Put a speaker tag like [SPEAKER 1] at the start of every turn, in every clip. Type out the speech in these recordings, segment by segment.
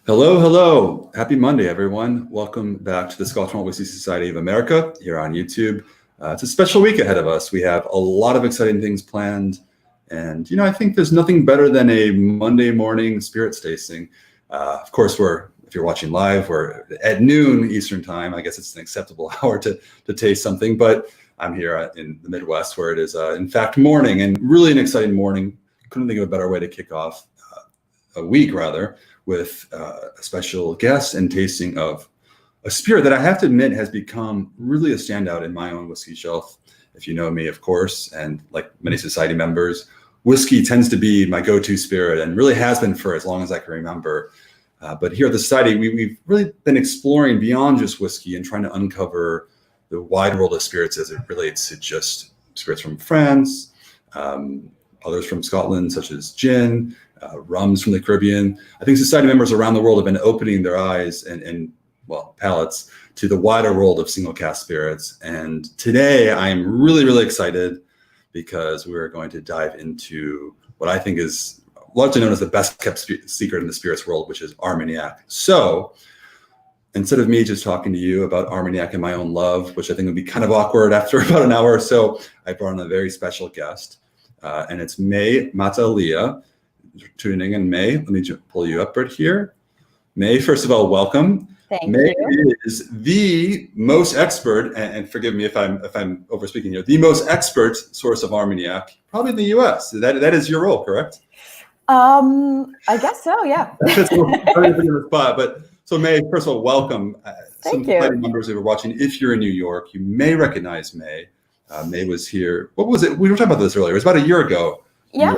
[SPEAKER 1] Hello, hello. Happy Monday, everyone. Welcome back to the Scotch, Malt, Whisky Society of America here on YouTube. It's a special week ahead of us. We have a lot of exciting things planned. And, I think there's nothing better than a Monday morning spirits tasting. Of course, if you're watching live, we're at noon Eastern time. I guess it's an acceptable hour to taste something. But I'm here in the Midwest where it is, in fact, morning, and really an exciting morning. Couldn't think of a better way to kick off a week, rather, with a special guest and tasting of a spirit that I have to admit has become really a standout in my own whiskey shelf. If you know me, of course, and like many society members, whiskey tends to be my go-to spirit and really has been for as long as I can remember. But here at the Society, we've really been exploring beyond just whiskey and trying to uncover the wide world of spirits as it relates to just spirits from France, others from Scotland, such as gin, rums from the Caribbean. I think society members around the world have been opening their eyes and palates to the wider world of single cask spirits. And today I am really, really excited because we're going to dive into what I think is largely known as the best kept secret in the spirits world, which is Armagnac. So instead of me just talking to you about Armagnac and my own love, which I think would be kind of awkward after about an hour or so, I brought on a very special guest, and it's Matta Aliah. Tuning in, May. Let me pull you up right here. May, first of all, welcome.
[SPEAKER 2] Thank
[SPEAKER 1] May
[SPEAKER 2] you.
[SPEAKER 1] is the most expert, and forgive me if I'm overspeaking here, the most expert source of Armagnac, probably in the U.S. That is your role, correct?
[SPEAKER 2] I guess so, yeah.
[SPEAKER 1] But so May, first of all, welcome.
[SPEAKER 2] Thank
[SPEAKER 1] Some
[SPEAKER 2] you.
[SPEAKER 1] members who are watching, if you're in New York, you may recognize May. May was here. What was it? We were talking about this earlier. It was about a year ago.
[SPEAKER 2] Yeah.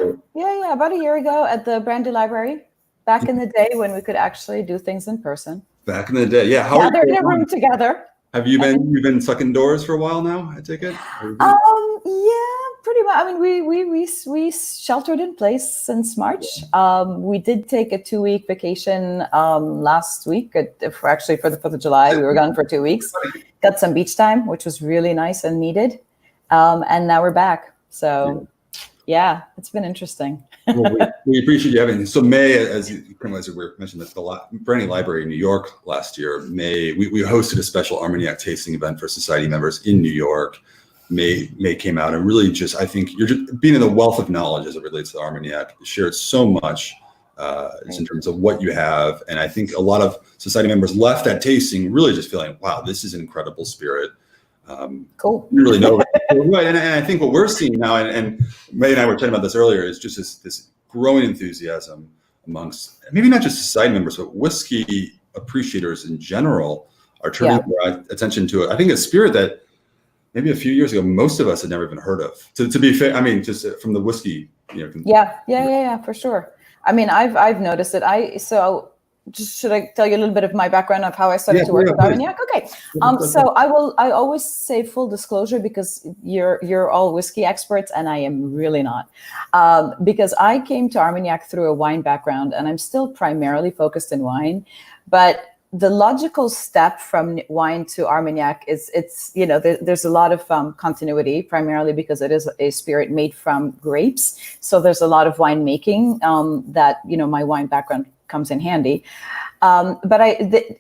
[SPEAKER 2] About a year ago at the Brandy Library, back in the day when we could actually do things in person.
[SPEAKER 1] Back in the day, yeah. How
[SPEAKER 2] They're in a room together.
[SPEAKER 1] Have you've been stuck indoors for a while now, I take it?
[SPEAKER 2] Yeah, pretty much. I mean, we sheltered in place since March. We did take a 2-week vacation last week. Actually, for the 4th of July, we were gone for 2 weeks. Got some beach time, which was really nice and needed. And now we're back. So. Yeah, it's been interesting.
[SPEAKER 1] Well, we appreciate you having. So May, as we mentioned, the Brandy Library in New York last year. May we hosted a special Armagnac tasting event for society members in New York. May came out and really I think you're just being in the wealth of knowledge as it relates to Armagnac. Shared so much in terms of what you have, and I think a lot of society members left that tasting really just feeling, wow, this is an incredible spirit.
[SPEAKER 2] Cool.
[SPEAKER 1] You really know, right? And I think what we're seeing now, and May and I were talking about this earlier, is just this growing enthusiasm amongst maybe not just society members, but whiskey appreciators in general are turning their attention to it. I think a spirit that maybe a few years ago most of us had never even heard of. To be fair, I mean, just from the whiskey,
[SPEAKER 2] Yeah, for sure. I mean, I've noticed it. Should I tell you a little bit of my background of how I started to work with Armagnac? Okay. So I always say full disclosure because you're all whiskey experts and I am really not. Because I came to Armagnac through a wine background and I'm still primarily focused in wine. But the logical step from wine to Armagnac is there's a lot of continuity, primarily because it is a spirit made from grapes. So there's a lot of wine making that, my wine background comes in handy. But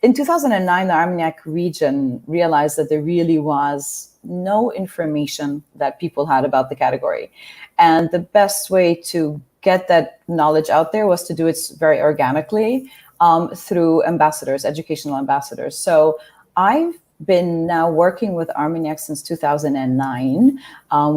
[SPEAKER 2] in 2009, the Armagnac region realized that there really was no information that people had about the category. And the best way to get that knowledge out there was to do it very organically through ambassadors, educational ambassadors. So I've been now working with Armagnac since 2009,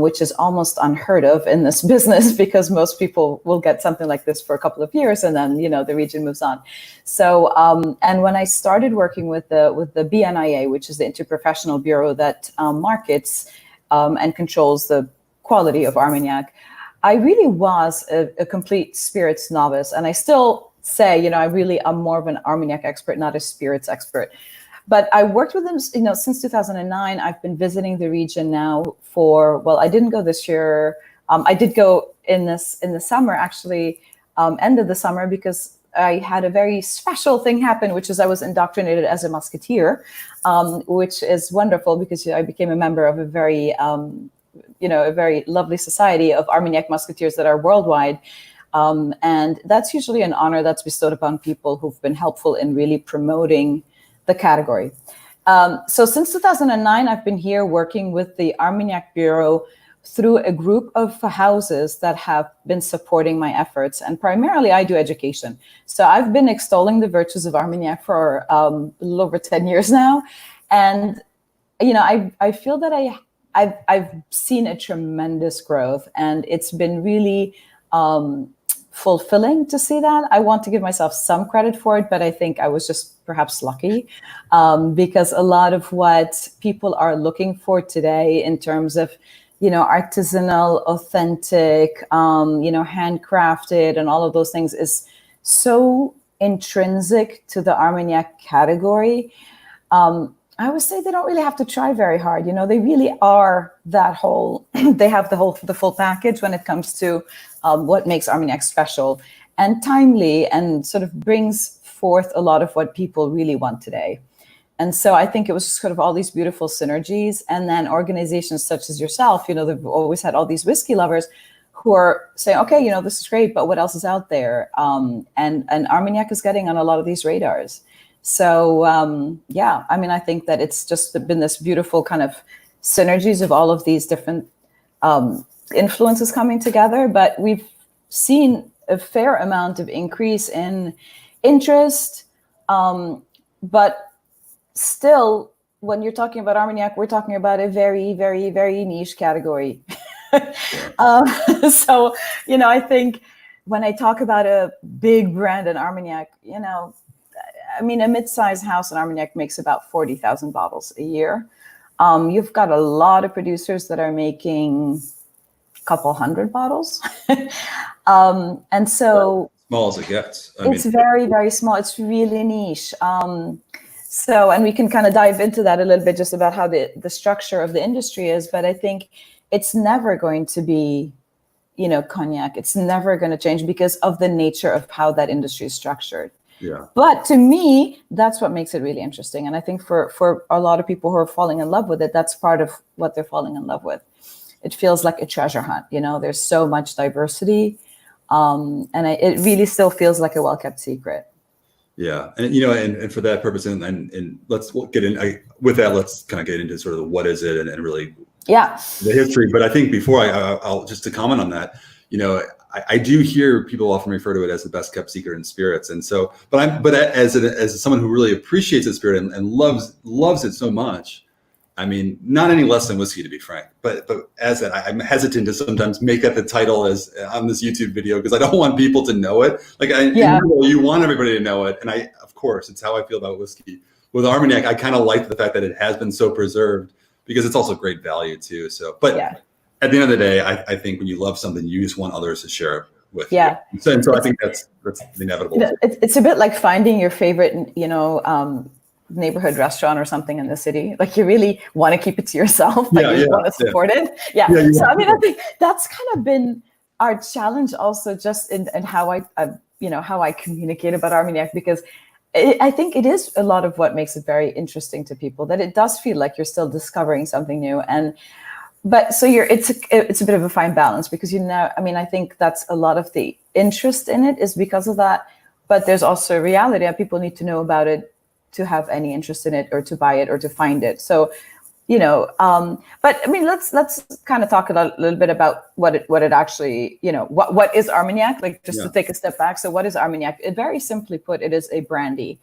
[SPEAKER 2] which is almost unheard of in this business because most people will get something like this for a couple of years and then, the region moves on. So, and when I started working with the BNIA, which is the Interprofessional Bureau that markets and controls the quality of Armagnac, I really was a complete spirits novice. And I still say, I really am more of an Armagnac expert, not a spirits expert. But I worked with them, since 2009. I've been visiting the region now I didn't go this year. I did go in the summer, actually, end of the summer, because I had a very special thing happen, which is I was indoctrinated as a musketeer, which is wonderful because I became a member of a very lovely society of Armagnac musketeers that are worldwide. And that's usually an honor that's bestowed upon people who've been helpful in really promoting the category. So since 2009, I've been here working with the Armagnac Bureau through a group of houses that have been supporting my efforts. And primarily, I do education. So I've been extolling the virtues of Armagnac for a little over 10 years now. And, I feel that I've seen a tremendous growth, and it's been really fulfilling to see that. I want to give myself some credit for it, but I think I was just perhaps lucky, because a lot of what people are looking for today in terms of artisanal, authentic, handcrafted, and all of those things is so intrinsic to the Armagnac category. I would say they don't really have to try very hard. They really are that whole, they have the full package when it comes to what makes Armagnac special and timely, and sort of brings forth a lot of what people really want today. And so I think it was just sort of all these beautiful synergies. And then organizations such as yourself, they've always had all these whiskey lovers who are saying, okay, this is great, but what else is out there? And Armagnac is getting on a lot of these radars. So, I think that it's just been this beautiful kind of synergies of all of these different influences coming together. But we've seen a fair amount of increase in interest, but still, when you're talking about Armagnac, we're talking about a very, very, very niche category. So, I think when I talk about a big brand in Armagnac, a mid-sized house in Armagnac makes about 40,000 bottles a year. You've got a lot of producers that are making a couple hundred bottles. And so...
[SPEAKER 1] Small as it gets.
[SPEAKER 2] It's very, very small. It's really niche. And we can kind of dive into that a little bit, just about how the structure of the industry is. But I think it's never going to be, cognac. It's never going to change because of the nature of how that industry is structured.
[SPEAKER 1] Yeah.
[SPEAKER 2] But to me, that's what makes it really interesting. And I think for a lot of people who are falling in love with it, that's part of what they're falling in love with. It feels like a treasure hunt. There's so much diversity. It really still feels like a well-kept secret.
[SPEAKER 1] Yeah. And, and for that purpose, and let's get in with that, let's kind of get into sort of what is it and really the history. But I think before I'll just to comment on that, I do hear people often refer to it as the best kept secret in spirits. And so, but as someone who really appreciates the spirit and loves it so much, not any less than whiskey, to be frank. But as that, I'm hesitant to sometimes make that the title as on this YouTube video, because I don't want people to know it. You want everybody to know it. And of course, it's how I feel about whiskey. With Armagnac, I kind of like the fact that it has been so preserved, because it's also great value too. So, at the end of the day, I think when you love something, you just want others to share it with you. And so I think that's inevitable.
[SPEAKER 2] It's a bit like finding your favorite, neighborhood restaurant or something in the city. Like, you really want to keep it to yourself, but you want to support it. So I think that's kind of been our challenge also, just in how I communicate about Armagnac, because I think it is a lot of what makes it very interesting to people, that it does feel like you're still discovering something new. But so it's a bit of a fine balance, because I think that's a lot of the interest in it is because of that. But there's also a reality that people need to know about it to have any interest in it, or to buy it, or to find it. So, but let's kind of talk a little bit about what it actually, what is Armagnac, to take a step back. So what is Armagnac? It, very simply put, it is a brandy.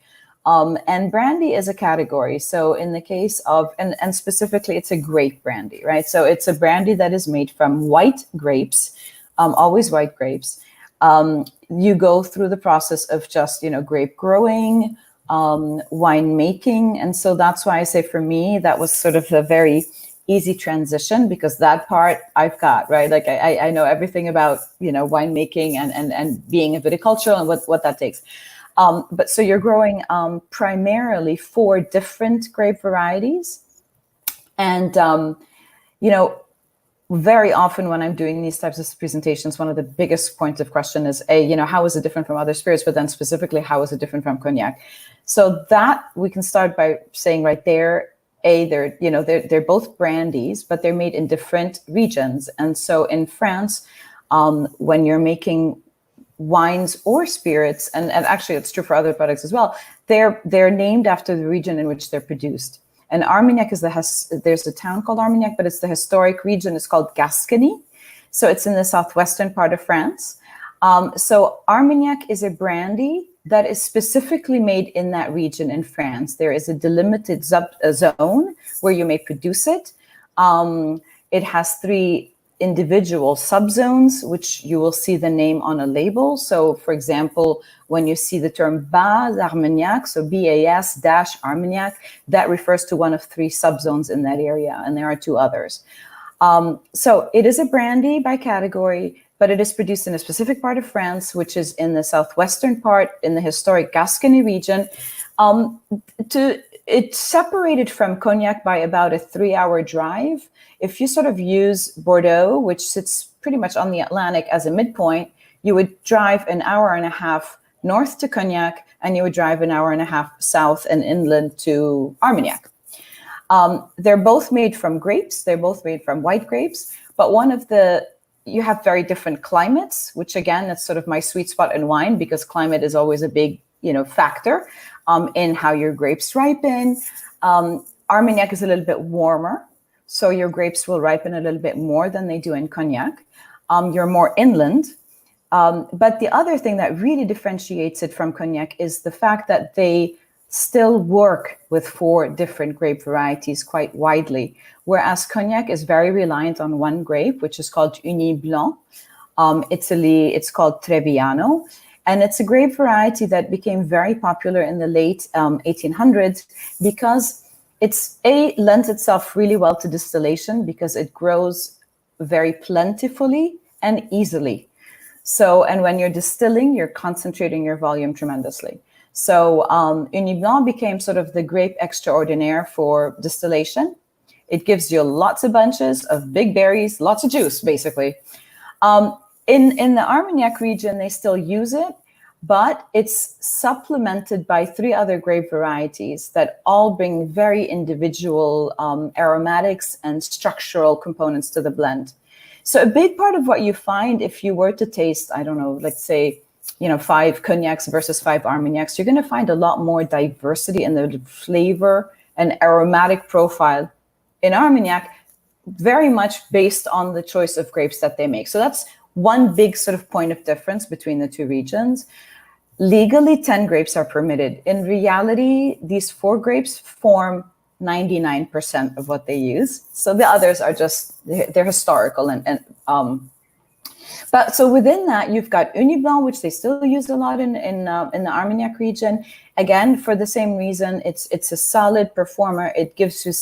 [SPEAKER 2] And brandy is a category. So in the case of, and specifically, it's a grape brandy, right? So it's a brandy that is made from white grapes, always white grapes. You go through the process of just, grape growing, wine making. And so that's why I say, for me, that was sort of a very easy transition, because that part I've got, right? Like I know everything about, wine making and being a viticultural and what that takes. But so you're growing primarily 4 different grape varieties. And, very often when I'm doing these types of presentations, one of the biggest points of question is, how is it different from other spirits? But then specifically, how is it different from cognac? So that we can start by saying right there, they're both brandies, but they're made in different regions. And so in France, when you're making wines or spirits, and actually it's true for other products as well, they're named after the region in which they're produced. And Armagnac there's a town called Armagnac, but it's the historic region. It's called Gascony. So it's in the southwestern part of France. So Armagnac is a brandy that is specifically made in that region in France. There is a delimited zone where you may produce it. It has 3 individual subzones, which you will see the name on a label. So, for example, when you see the term Bas Armagnac, so BAS-Armagnac, that refers to one of 3 subzones in that area, and there are 2 others. So it is a brandy by category, but it is produced in a specific part of France, which is in the southwestern part, in the historic Gascony region. It's separated from Cognac by about a 3-hour drive. If you sort of use Bordeaux, which sits pretty much on the Atlantic as a midpoint, you would drive an hour and a half north to Cognac, and you would drive an hour and a half south and inland to Armagnac. They're both made from grapes. They're both made from white grapes, but you have very different climates, which again, that's sort of my sweet spot in wine, because climate is always a big, factor in how your grapes ripen. Armagnac is a little bit warmer, so your grapes will ripen a little bit more than they do in Cognac. You're more inland. But the other thing that really differentiates it from Cognac is the fact that they still work with 4 different grape varieties quite widely, whereas Cognac is very reliant on one grape, which is called Uni Blanc. Italy, it's called Trebbiano. And it's a grape variety that became very popular in the late 1800s because lends itself really well to distillation because it grows very plentifully and easily. So, and when you're distilling, you're concentrating your volume tremendously. So Uni Blanc became sort of the grape extraordinaire for distillation. It gives you lots of bunches of big berries, lots of juice, basically. In the Armagnac region, they still use it, but it's supplemented by 3 other grape varieties that all bring very individual aromatics and structural components to the blend. So a big part of what you find if you were to taste, I don't know, let's say, 5 Cognacs versus 5 Armagnacs, you're going to find a lot more diversity in the flavor and aromatic profile in Armagnac, very much based on the choice of grapes that they make. So that's one big sort of point of difference between the 2 regions. Legally, 10 grapes are permitted. In reality, these 4 grapes form 99% of what they use. So the others are just, they're historical. But so within that, you've got Uni Blanc, which they still use a lot in the Armagnac region. Again, for the same reason, it's a solid performer. It gives you,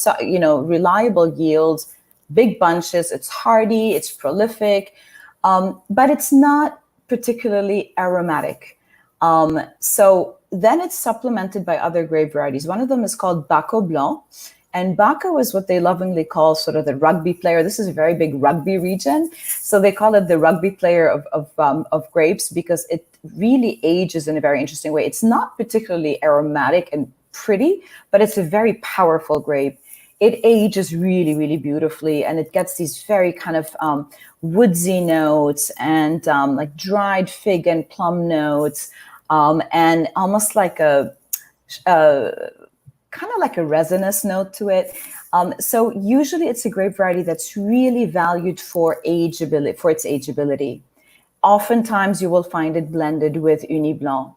[SPEAKER 2] reliable yields, big bunches. It's hardy, it's prolific, but it's not particularly aromatic. So then it's supplemented by other grape varieties. One of them is called Bacco Blanc. And Bacco is what they lovingly call sort of the rugby player. This is a very big rugby region. So they call it the rugby player of grapes because it really ages in a very interesting way. It's not particularly aromatic and pretty, but it's a very powerful grape. It ages really, really beautifully, and it gets these very kind of woodsy notes and like dried fig and plum notes, and almost like a kind of like a resinous note to it. So usually it's a grape variety that's really valued for its ageability. Oftentimes you will find it blended with Uni Blanc.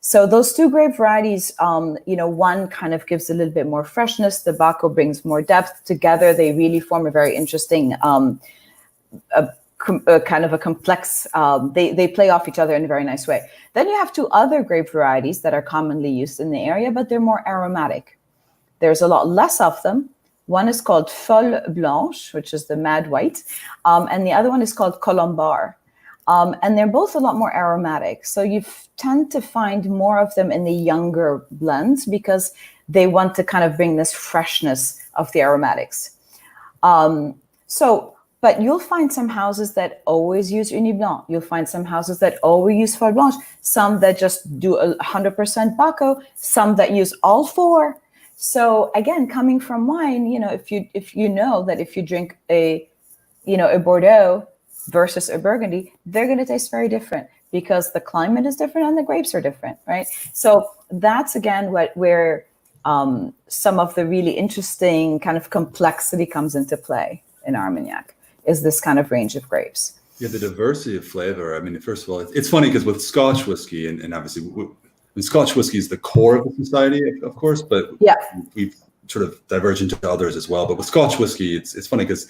[SPEAKER 2] So those 2 grape varieties, one kind of gives a little bit more freshness. The Bacco brings more depth. Together, they really form a very interesting, kind of a complex, they play off each other in a very nice way. Then you have 2 other grape varieties that are commonly used in the area, but they're more aromatic. There's a lot less of them. One is called Folle Blanche, which is the mad white, and the other one is called Colombar. And they're both a lot more aromatic. So you tend to find more of them in the younger blends because they want to kind of bring this freshness of the aromatics. But you'll find some houses that always use Uni Blanc. You'll find some houses that always use Folle Blanche, some that just do 100% Bacco, some that use all 4. So again, coming from wine, if you know that if you drink a Bordeaux versus a Burgundy, they're going to taste very different because the climate is different and the grapes are different, right? So that's again where some of the really interesting kind of complexity comes into play in Armagnac, is this kind of range of grapes.
[SPEAKER 1] Yeah, the diversity of flavor. I mean, first of all, it's funny because with Scotch whiskey, and obviously Scotch whiskey is the core of the society, of course, but we've sort of diverged into others as well. But with Scotch whiskey, it's funny because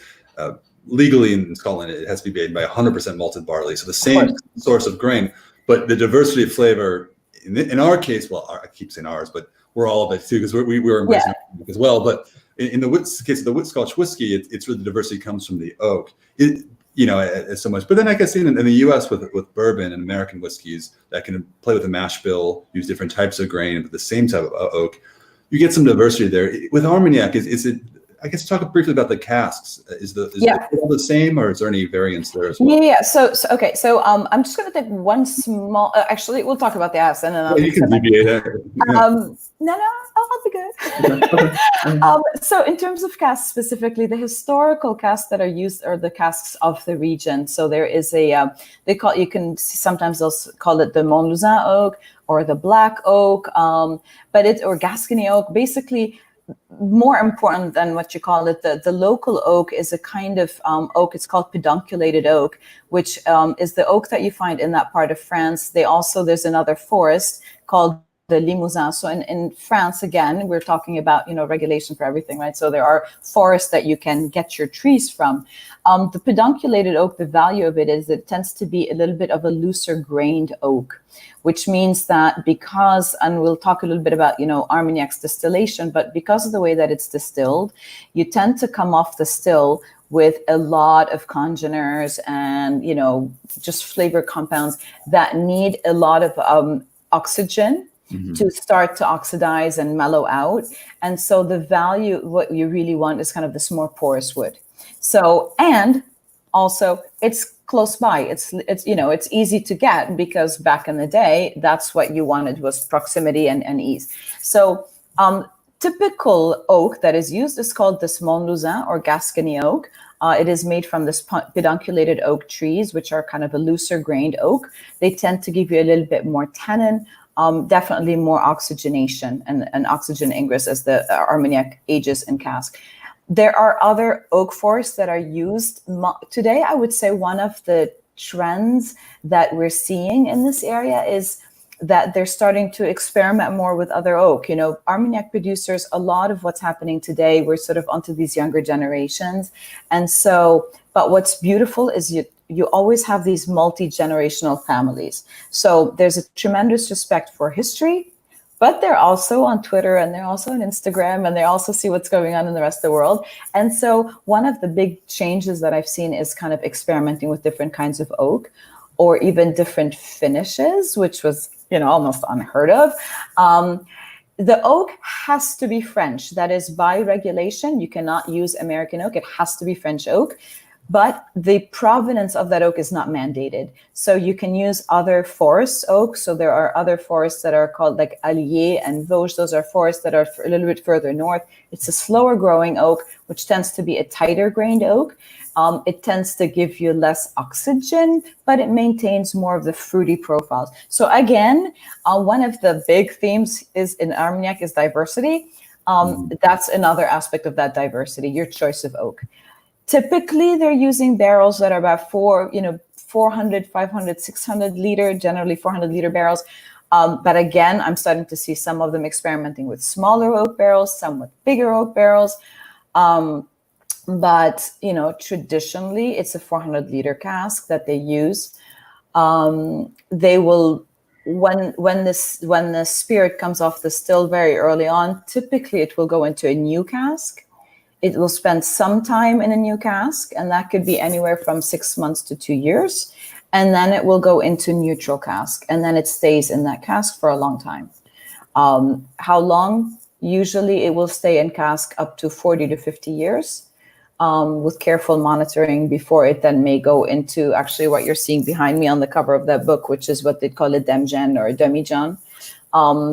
[SPEAKER 1] legally in Scotland, it has to be made by 100% malted barley, so the same source of grain, but the diversity of flavor, in our case, well, I keep saying ours, but we're all of it too, because we were embracing it as well. But in the case of the Scotch whiskey, it's really the diversity comes from the oak. It's so much. But then I guess in the U.S. with bourbon and American whiskeys that can play with the mash bill, use different types of grain, but the same type of oak, you get some diversity there. With Armagnac, is it? I guess talk briefly about the casks. Is the all the same, or is there any variance there as well?
[SPEAKER 2] Yeah. So okay. So I'm just going to take one small. Actually, we'll talk about the ass, and then
[SPEAKER 1] you can deviate.
[SPEAKER 2] No, I'll be good. So in terms of casks specifically, the historical casks that are used are the casks of the region. So there is you can sometimes they'll call it the Montlezun oak or the black oak, or Gascony oak. Basically, more important than what you call it, the local oak is a kind of oak. It's called pedunculated oak, which is the oak that you find in that part of France. There's another forest called the Limousin. So in France, again, we're talking about, regulation for everything, right? So there are forests that you can get your trees from. The pedunculated oak, the value of it is it tends to be a little bit of a looser grained oak, which means that and we'll talk a little bit about, Armagnac's distillation, but because of the way that it's distilled, you tend to come off the still with a lot of congeners and, just flavor compounds that need a lot of oxygen to start to oxidize and mellow out. And so the value, what you really want is kind of this more porous wood. So, and also it's close by. It's easy to get because back in the day, that's what you wanted was proximity and ease. So typical oak that is used is called this Montlezun or Gascony oak. It is made from this pedunculated oak trees, which are kind of a looser grained oak. They tend to give you a little bit more tannin, definitely more oxygenation and oxygen ingress as the Armagnac ages in cask. There are other oak forests that are used today. I would say one of the trends that we're seeing in this area is that they're starting to experiment more with other oak. Armagnac producers, a lot of what's happening today, we're sort of onto these younger generations. And so, but what's beautiful is you always have these multi-generational families. So there's a tremendous respect for history, but they're also on Twitter and they're also on Instagram and they also see what's going on in the rest of the world. And so one of the big changes that I've seen is kind of experimenting with different kinds of oak or even different finishes, which was, almost unheard of. The oak has to be French. That is by regulation. You cannot use American oak. It has to be French oak. But the provenance of that oak is not mandated. So you can use other forest oaks. So there are other forests that are called like Aliah and Vosges. Those are forests that are a little bit further north. It's a slower growing oak, which tends to be a tighter grained oak. It tends to give you less oxygen, but it maintains more of the fruity profiles. So again, one of the big themes is in Armagnac is diversity. That's another aspect of that diversity, your choice of oak. Typically, they're using barrels that are about 400, 500, 600 liter, generally 400 liter barrels. But again, I'm starting to see some of them experimenting with smaller oak barrels, some with bigger oak barrels. But traditionally, it's a 400 liter cask that they use. They will, when the spirit comes off the still very early on, typically it will go into a new cask. It will spend some time in a new cask, and that could be anywhere from 6 months to 2 years. And then it will go into neutral cask, and then it stays in that cask for a long time. How long? Usually it will stay in cask up to 40 to 50 years with careful monitoring before it then may go into actually what you're seeing behind me on the cover of that book, which is what they call a demi-gen or a demi-gen.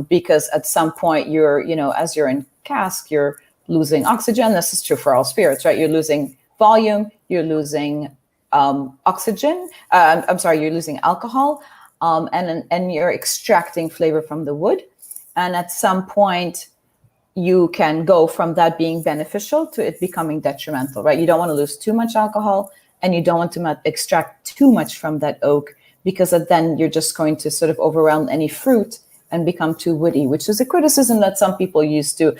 [SPEAKER 2] Because at some point as you're in cask, you're losing oxygen. This is true for all spirits, right? You're losing volume, you're losing oxygen. You're losing alcohol. and you're extracting flavor from the wood. And at some point, you can go from that being beneficial to it becoming detrimental, right? You don't want to lose too much alcohol, and you don't want to extract too much from that oak, because then you're just going to sort of overwhelm any fruit and become too woody, which is a criticism that some people used to,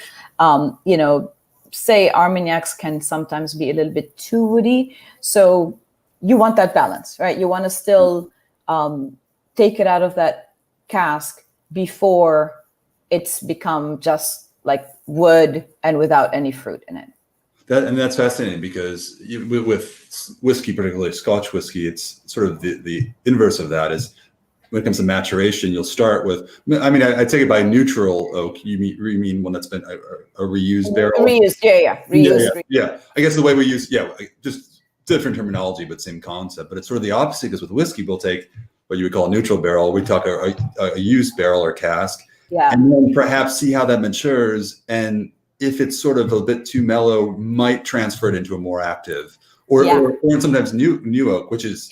[SPEAKER 2] say Armagnacs can sometimes be a little bit too woody. So you want that balance, right? You want to still take it out of that cask before it's become just like wood and without any fruit in it.
[SPEAKER 1] That's fascinating, because with whiskey, particularly Scotch whiskey, it's sort of the inverse of that. Is when it comes to maturation, you'll start with, I mean, I take it by neutral oak. You mean one that's been a reused barrel?
[SPEAKER 2] Reused,
[SPEAKER 1] yeah. I guess the way we use, just different terminology, but same concept. But it's sort of the opposite, because with whiskey, we'll take what you would call a neutral barrel. We talk a used barrel or cask, and then perhaps see how that matures. And if it's sort of a bit too mellow, might transfer it into a more active, or sometimes new oak, which is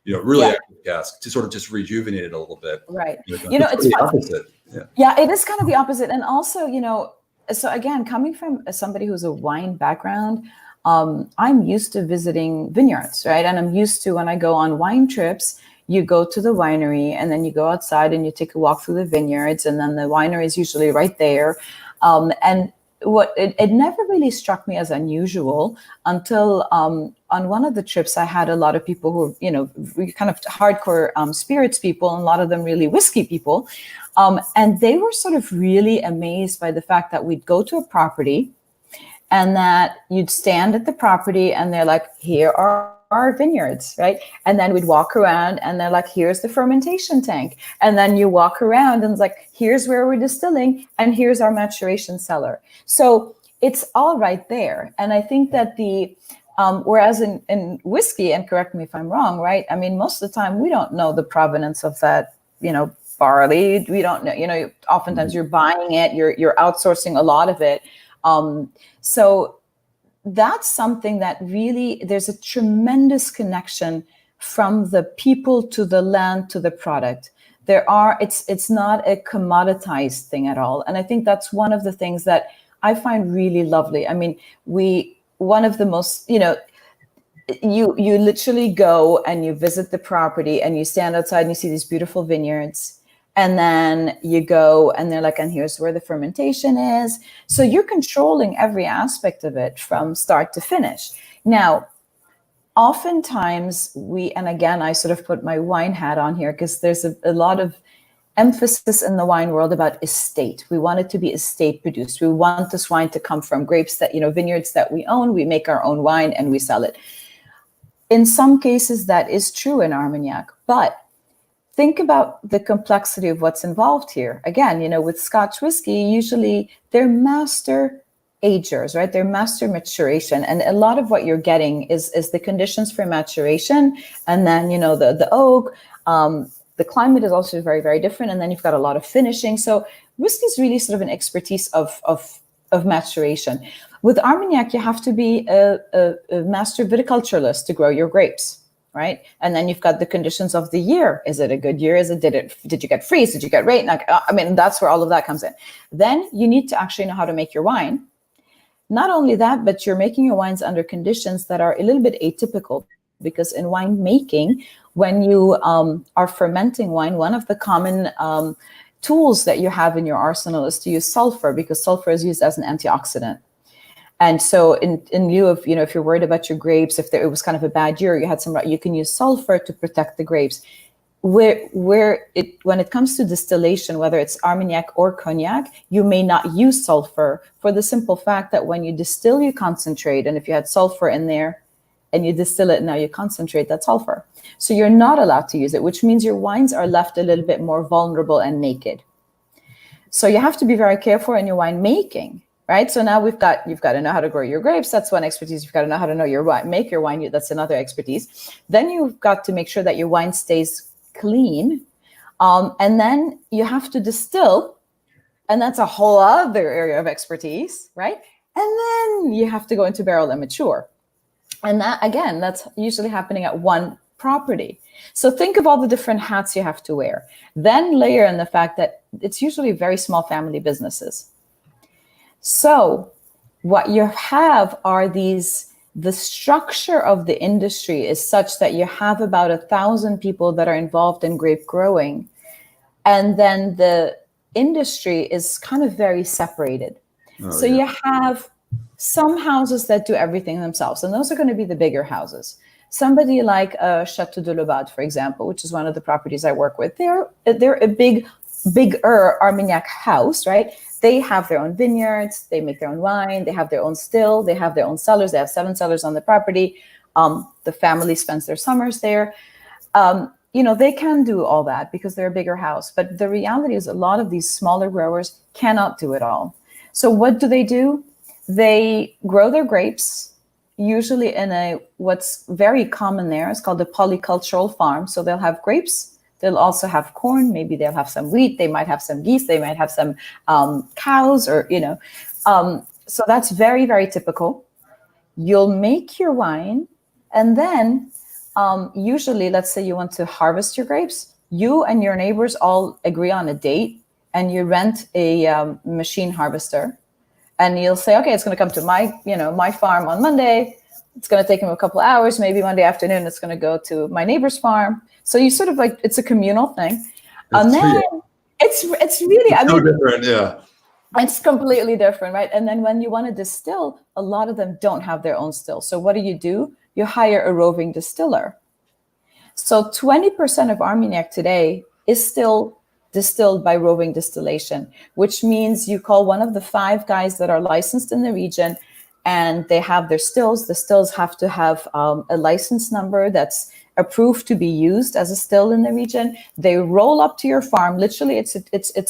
[SPEAKER 1] really active cask, to sort of just rejuvenate it a little bit.
[SPEAKER 2] Right.
[SPEAKER 1] It's the opposite.
[SPEAKER 2] Yeah, it is kind of the opposite. And also, so again, coming from somebody who's a wine background, I'm used to visiting vineyards, right? And I'm used to, when I go on wine trips, you go to the winery and then you go outside and you take a walk through the vineyards, and then the winery is usually right there. And what it never really struck me as unusual until on one of the trips I had a lot of people who were kind of hardcore spirits people, and a lot of them really whiskey people, and they were sort of really amazed by the fact that we'd go to a property and that you'd stand at the property and they're like, here are our vineyards, right? And then we'd walk around and they're like, here's the fermentation tank. And then you walk around and it's like, here's where we're distilling and here's our maturation cellar. So it's all right there. And I think that whereas in whiskey, and correct me if I'm wrong, right? I mean, most of the time we don't know the provenance of that, barley. We don't know, oftentimes you're buying it, you're outsourcing a lot of it. So that's something that really, there's a tremendous connection from the people to the land to the product. It's not a commoditized thing at all. And I think that's one of the things that I find really lovely. I mean, one of the most, you literally go and you visit the property and you stand outside and you see these beautiful vineyards. And then you go and they're like, and here's where the fermentation is. So you're controlling every aspect of it from start to finish. Now, oftentimes and again, I sort of put my wine hat on here because there's a lot of emphasis in the wine world about estate. We want it to be estate produced. We want this wine to come from grapes that, vineyards that we own. We make our own wine and we sell it. In some cases, that is true in Armagnac, but think about the complexity of what's involved here. Again, with Scotch whiskey, usually they're master agers, right? They're master maturation. And a lot of what you're getting is the conditions for maturation. And then, the oak, the climate is also very, very different. And then you've got a lot of finishing. So whiskey is really sort of an expertise of maturation. With Armagnac, you have to be a master viticulturalist to grow your grapes. Right. And then you've got the conditions of the year. Is it a good year? Did you get freeze? Did you get rain? That's where all of that comes in. Then you need to actually know how to make your wine. Not only that, but you're making your wines under conditions that are a little bit atypical, because in wine making, when you are fermenting wine, one of the common tools that you have in your arsenal is to use sulfur, because sulfur is used as an antioxidant. And so in lieu of, if you're worried about your grapes, if it was kind of a bad year, you can use sulfur to protect the grapes. When it comes to distillation, whether it's Armagnac or Cognac, you may not use sulfur for the simple fact that when you distill, you concentrate. And if you had sulfur in there and you distill it, now you concentrate that sulfur. So you're not allowed to use it, which means your wines are left a little bit more vulnerable and naked. So you have to be very careful in your wine making. Right. So now you've got to know how to grow your grapes. That's one expertise. You've got to know how to know your wine, make your wine. That's another expertise. Then you've got to make sure that your wine stays clean. And then you have to distill. And that's a whole other area of expertise. Right. And then you have to go into barrel and mature. And that, again, that's usually happening at one property. So think of all the different hats you have to wear. Then layer in the fact that it's usually very small family businesses. So what you have are the structure of the industry is such that you have about 1,000 people that are involved in grape growing. And then the industry is kind of very separated. So you have some houses that do everything themselves, and those are going to be the bigger houses. Somebody like Chateau de Lebade, for example, which is one of the properties I work with, they're a bigger Armagnac house, right? They have their own vineyards, they make their own wine, they have their own still, they have their own cellars, they have 7 cellars on the property. The family spends their summers there. They can do all that because they're a bigger house. But the reality is a lot of these smaller growers cannot do it all. So what do? They grow their grapes, usually in what's very common there is called a polycultural farm. So they'll have grapes, they'll also have corn, maybe they'll have some wheat, they might have some geese, they might have some cows, or, so that's very, very typical. You'll make your wine, and then usually, let's say you want to harvest your grapes, you and your neighbors all agree on a date, and you rent a machine harvester. And you'll say, okay, it's going to come to my farm on Monday. It's going to take him a couple of hours. Maybe Monday afternoon, it's going to go to my neighbor's farm. So you sort of it's a communal thing. And then it's really,
[SPEAKER 1] different, yeah.
[SPEAKER 2] It's completely different, right? And then when you want to distill, a lot of them don't have their own still. So what do? You hire a roving distiller. So 20% of Armagnac today is still distilled by roving distillation, which means you call one of the 5 guys that are licensed in the region, and they have their stills. The stills have to have a license number that's approved to be used as a still in the region. They roll up to your farm. Literally, it's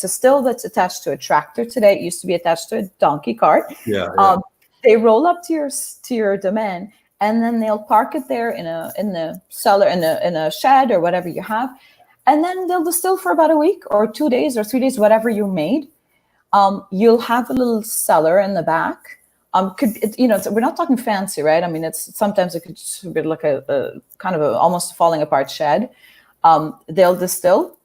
[SPEAKER 2] a still that's attached to a tractor today. It used to be attached to a donkey cart. They roll up to your domain, and then they'll park it there in the cellar, in a shed or whatever you have. And then they'll distill for about a week or 2 days or 3 days, whatever you made. You'll have a little cellar in the back. We're not talking fancy, right? I mean, sometimes it could just be like a kind of almost falling apart shed. They'll distill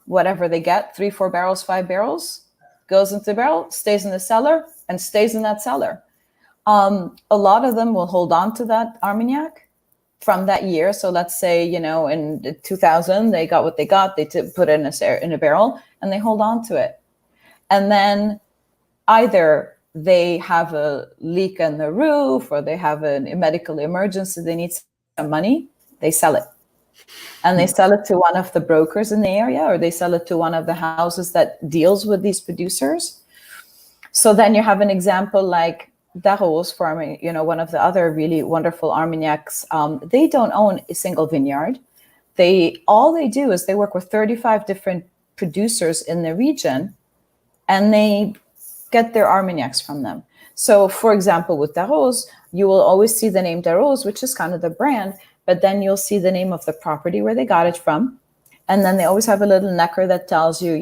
[SPEAKER 2] whatever they get, 3, 4 barrels, 5 barrels, goes into the barrel, stays in the cellar, and stays in that cellar. A lot of them will hold on to that Armagnac from that year. So let's say, in 2000, they got what they got, they put it in a barrel, and they hold on to it. And then either they have a leak in the roof, or they have a medical emergency, they need some money, they sell it. And they sell it to one of the brokers in the area, or they sell it to one of the houses that deals with these producers. So then you have an example like Darros farming, one of the other really wonderful Armagnacs. They don't own a single vineyard. All they do is they work with 35 different producers in the region, and they get their Armagnacs from them. So, for example, with Darros, you will always see the name Darros, which is kind of the brand, but then you'll see the name of the property where they got it from. And then they always have a little necker that tells you,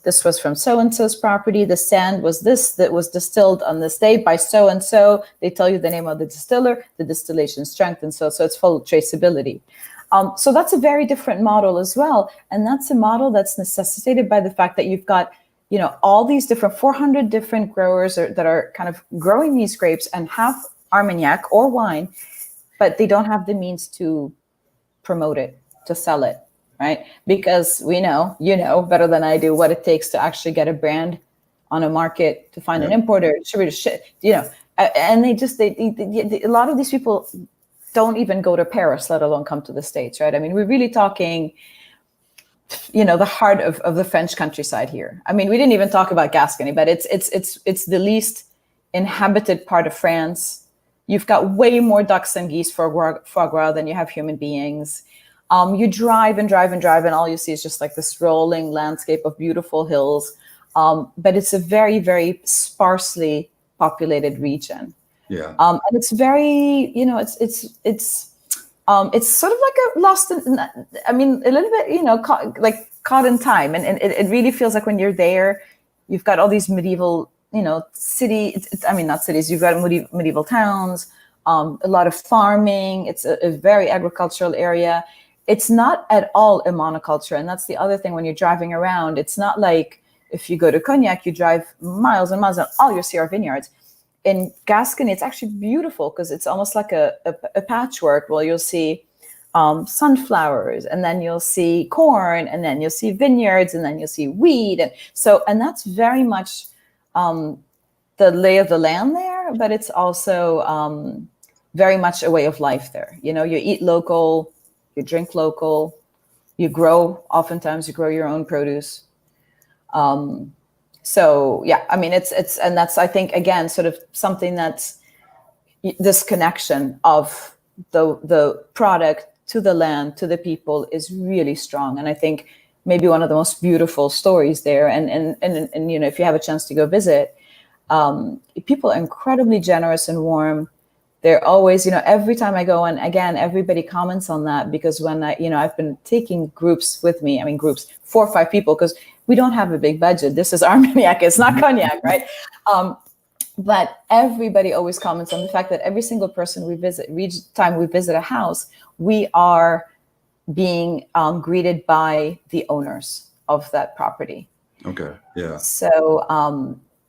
[SPEAKER 2] this was from so-and-so's property. The sand was this that was distilled on this day by so-and-so. They tell you the name of the distiller, the distillation strength, and so it's full traceability. So that's a very different model as well. And that's a model that's necessitated by the fact that you've got, all these different 400 different growers that are kind of growing these grapes and have Armagnac or wine, but they don't have the means to promote it, to sell it. Right? Because we know, better than I do what it takes to actually get a brand on a market, to find an importer, and a lot of these people don't even go to Paris, let alone come to the States, right? I mean, we're really talking, the heart of the French countryside here. I mean, we didn't even talk about Gascony, but it's the least inhabited part of France. You've got way more ducks and geese foie gras than you have human beings. You drive and drive and drive, and all you see is just like this rolling landscape of beautiful hills. But it's a very, very sparsely populated region.
[SPEAKER 1] Yeah.
[SPEAKER 2] And it's very, it's sort of like a lost in, a little bit, caught in time. And it really feels like when you're there, you've got all these medieval, not cities, you've got medieval towns. a lot of farming. It's a very agricultural area. It's not at all a monoculture. And that's the other thing when you're driving around. It's not like if you go to Cognac, you drive miles and miles and all you see are vineyards. In Gascony, it's actually beautiful because it's almost like a patchwork. Well, you'll see sunflowers, and then you'll see corn, and then you'll see vineyards, and then you'll see wheat. And that's very much the lay of the land there, but it's also very much a way of life there. You know, you eat local, you drink local, you grow, oftentimes you grow your own produce. So yeah, I mean, and that's, I think, again, sort of something that's this connection of the product to the land, to the people is really strong. And I think maybe one of the most beautiful stories there. And you know, if you have a chance to go visit, people are incredibly generous and warm. They're always, you know, every time I go, and again, everybody comments on that, because when I've been taking groups with me, I mean, groups, 4 or 5 people, because we don't have a big budget. This is Armagnac, it's not Cognac, right? But everybody always comments on the fact that every single person we visit, each time we visit a house, we are being greeted by the owners of that property.
[SPEAKER 1] Okay, yeah.
[SPEAKER 2] So,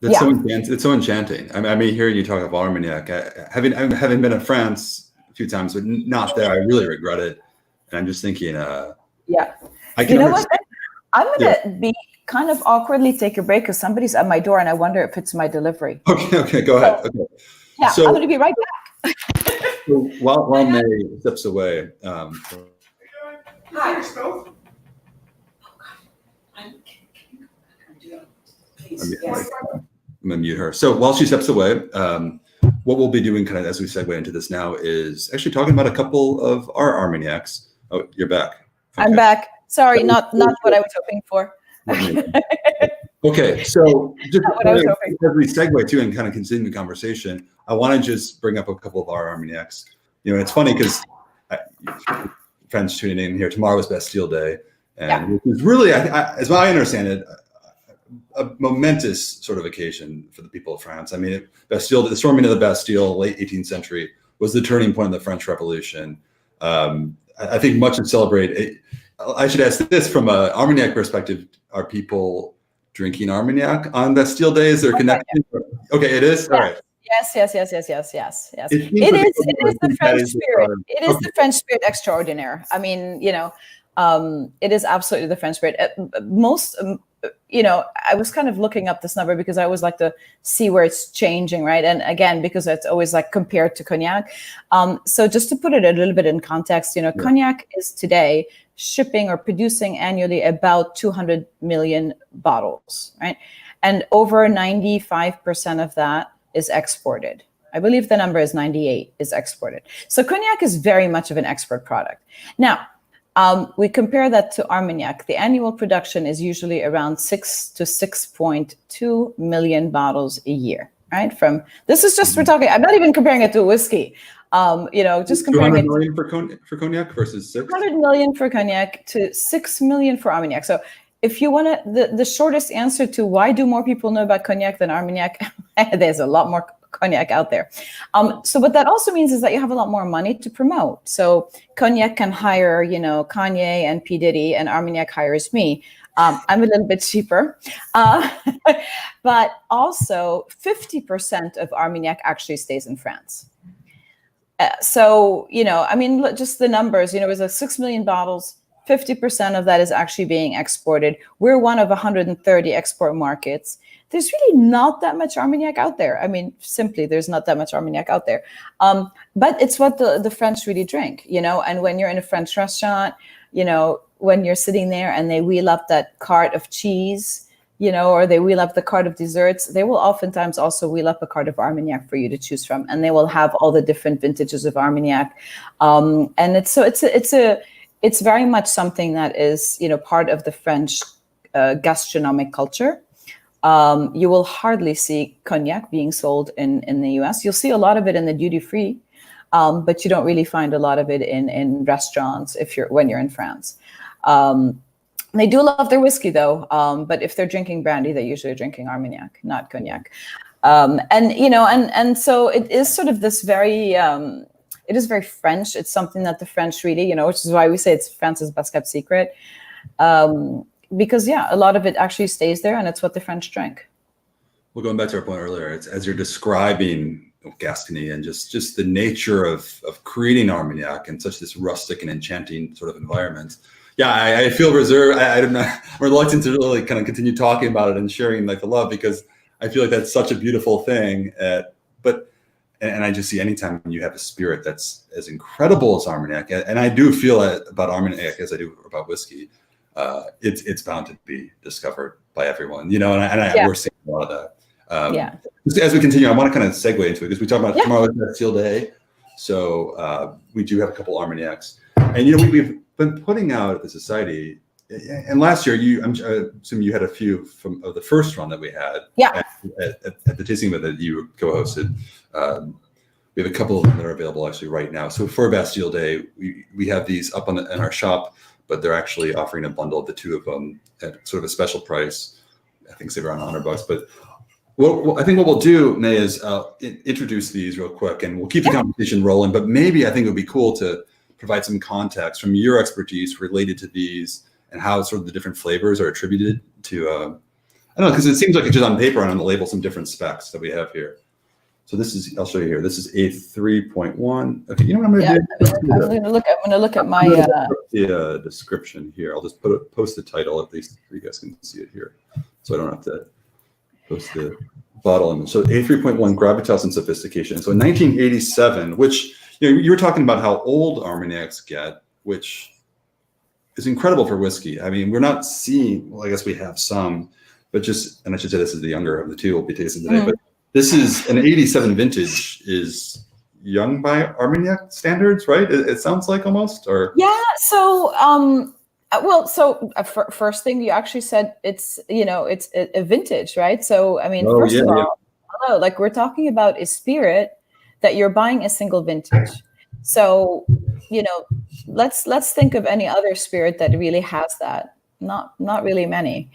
[SPEAKER 1] That's it's so enchanting. I mean, hearing you talk about Armagnac, having been in France a few times, but not there, I really regret it. And I'm just thinking,
[SPEAKER 2] yeah. You know what? I'm going to be kind of awkwardly take a break because somebody's at my door and I wonder if it's my delivery.
[SPEAKER 1] Okay, go ahead. Okay.
[SPEAKER 2] Yeah, so, I'm going to be right back.
[SPEAKER 1] So while May steps away. Hi.
[SPEAKER 3] Oh,
[SPEAKER 1] I'm going to mute her. So while she steps away, what we'll be doing kind of as we segue into this now is actually talking about a couple of our Armagnacs. Oh, you're back. Okay.
[SPEAKER 2] I'm back. Sorry, not what I was hoping for.
[SPEAKER 1] Okay, so just as we segue to and kind of continue the conversation, I want to just bring up a couple of our Armagnacs. You know, it's funny because friends tuning in here, tomorrow is Bastille Day, and which is really, as I understand it, a momentous sort of occasion for the people of France. I mean, Bastille, the storming of the Bastille, late 18th century, was the turning point of the French Revolution. I think much to celebrate. I should ask this from an Armagnac perspective: are people drinking Armagnac on Bastille Day? Is there a connection? Okay, it is. All right.
[SPEAKER 2] Yes. It is the French spirit. It is the French spirit extraordinaire. I mean, you know, it is absolutely the French spirit. I was kind of looking up this number because I always like to see where it's changing, right? And again, because it's always like compared to Cognac. So just to put it a little bit in context, Cognac is today shipping or producing annually about 200 million bottles, right? And over 95% of that is exported. I believe the number is 98 is exported. So Cognac is very much of an export product. Now, we compare that to Armagnac. The annual production is usually around 6 to 6.2 million bottles a year, right? We're talking, I'm not even comparing it to whiskey. Just comparing
[SPEAKER 1] 200 million for Cognac versus 6?
[SPEAKER 2] 100 million for Cognac to 6 million for Armagnac. So if you want the shortest answer to why do more people know about Cognac than Armagnac, there's a lot more Cognac out there. So what that also means is that you have a lot more money to promote. So Cognac can hire, Kanye and P. Diddy, and Armagnac hires me. I'm a little bit cheaper. But also 50% of Armagnac actually stays in France. Just the numbers, it was 6 million bottles. 50% of that is actually being exported. We're one of 130 export markets. There's really not that much Armagnac out there. I mean, simply, there's not that much Armagnac out there. But it's what the French really drink, and when you're in a French restaurant, when you're sitting there and they wheel up that cart of cheese, or they wheel up the cart of desserts, they will oftentimes also wheel up a cart of Armagnac for you to choose from. And they will have all the different vintages of Armagnac. And it's very much something that is, part of the French gastronomic culture. You will hardly see Cognac being sold in the US. You'll see a lot of it in the duty free, but you don't really find a lot of it in restaurants when you're in France. They do love their whiskey though, but if they're drinking brandy, they're usually drinking Armagnac, not Cognac. And you know, and so it is sort of this very it is very French. It's something that the French really, you know, which is why we say it's France's best kept secret. Because yeah, a lot of it actually stays there, and it's what the French drink.
[SPEAKER 1] Well, going back to our point earlier, it's as you're describing Gascony and just the nature of creating Armagnac in such this rustic and enchanting sort of environment. Yeah, I feel reserved. I'm reluctant to really kind of continue talking about it and sharing like the love, because I feel like that's such a beautiful thing. And I just see anytime you have a spirit that's as incredible as Armagnac, and I do feel that about Armagnac as I do about whiskey, it's bound to be discovered by everyone, you know, and we're seeing a lot of that. As we continue, I want to kind of segue into it, because we talk about tomorrow's Bastille Day. So we do have a couple Armagnacs, and you know, we've been putting out at the Society. And last year, I'm assuming you had a few of the first run that we had at the tasting event that you co-hosted. We have a couple of them that are available actually right now. So for Bastille Day, we have these up in our shop, but they're actually offering a bundle of the two of them at sort of a special price. I think it's around $100. But I think what we'll do, Nay, is introduce these real quick, and we'll keep the conversation rolling. But maybe I think it would be cool to provide some context from your expertise related to these, and how sort of the different flavors are attributed to, I don't know, because it seems like it's just on paper and on the label some different specs that we have here. So this is, I'll show you here. This is a 3.1. Okay, you know what I'm going to do?
[SPEAKER 2] I'm going to look at my
[SPEAKER 1] the description here. I'll just post the title at least so you guys can see it here, so I don't have to post the bottle image. So A3.1 Gravitas and Sophistication. So in 1987, which, you know, you were talking about how old Armagnacs get, which is incredible for whiskey. I mean, we're not seeing, well, I guess we have some, but just, and I should say this is the younger of the two we'll be tasting today, but this is an 87 vintage, is young by Armagnac standards, right? It sounds like almost, or?
[SPEAKER 2] Yeah, so, well, so first thing you actually said, it's, you know, it's a vintage, right? So, I mean, first of all, hello, like we're talking about a spirit that you're buying a single vintage. So, you know, let's think of any other spirit that really has that. Not really many.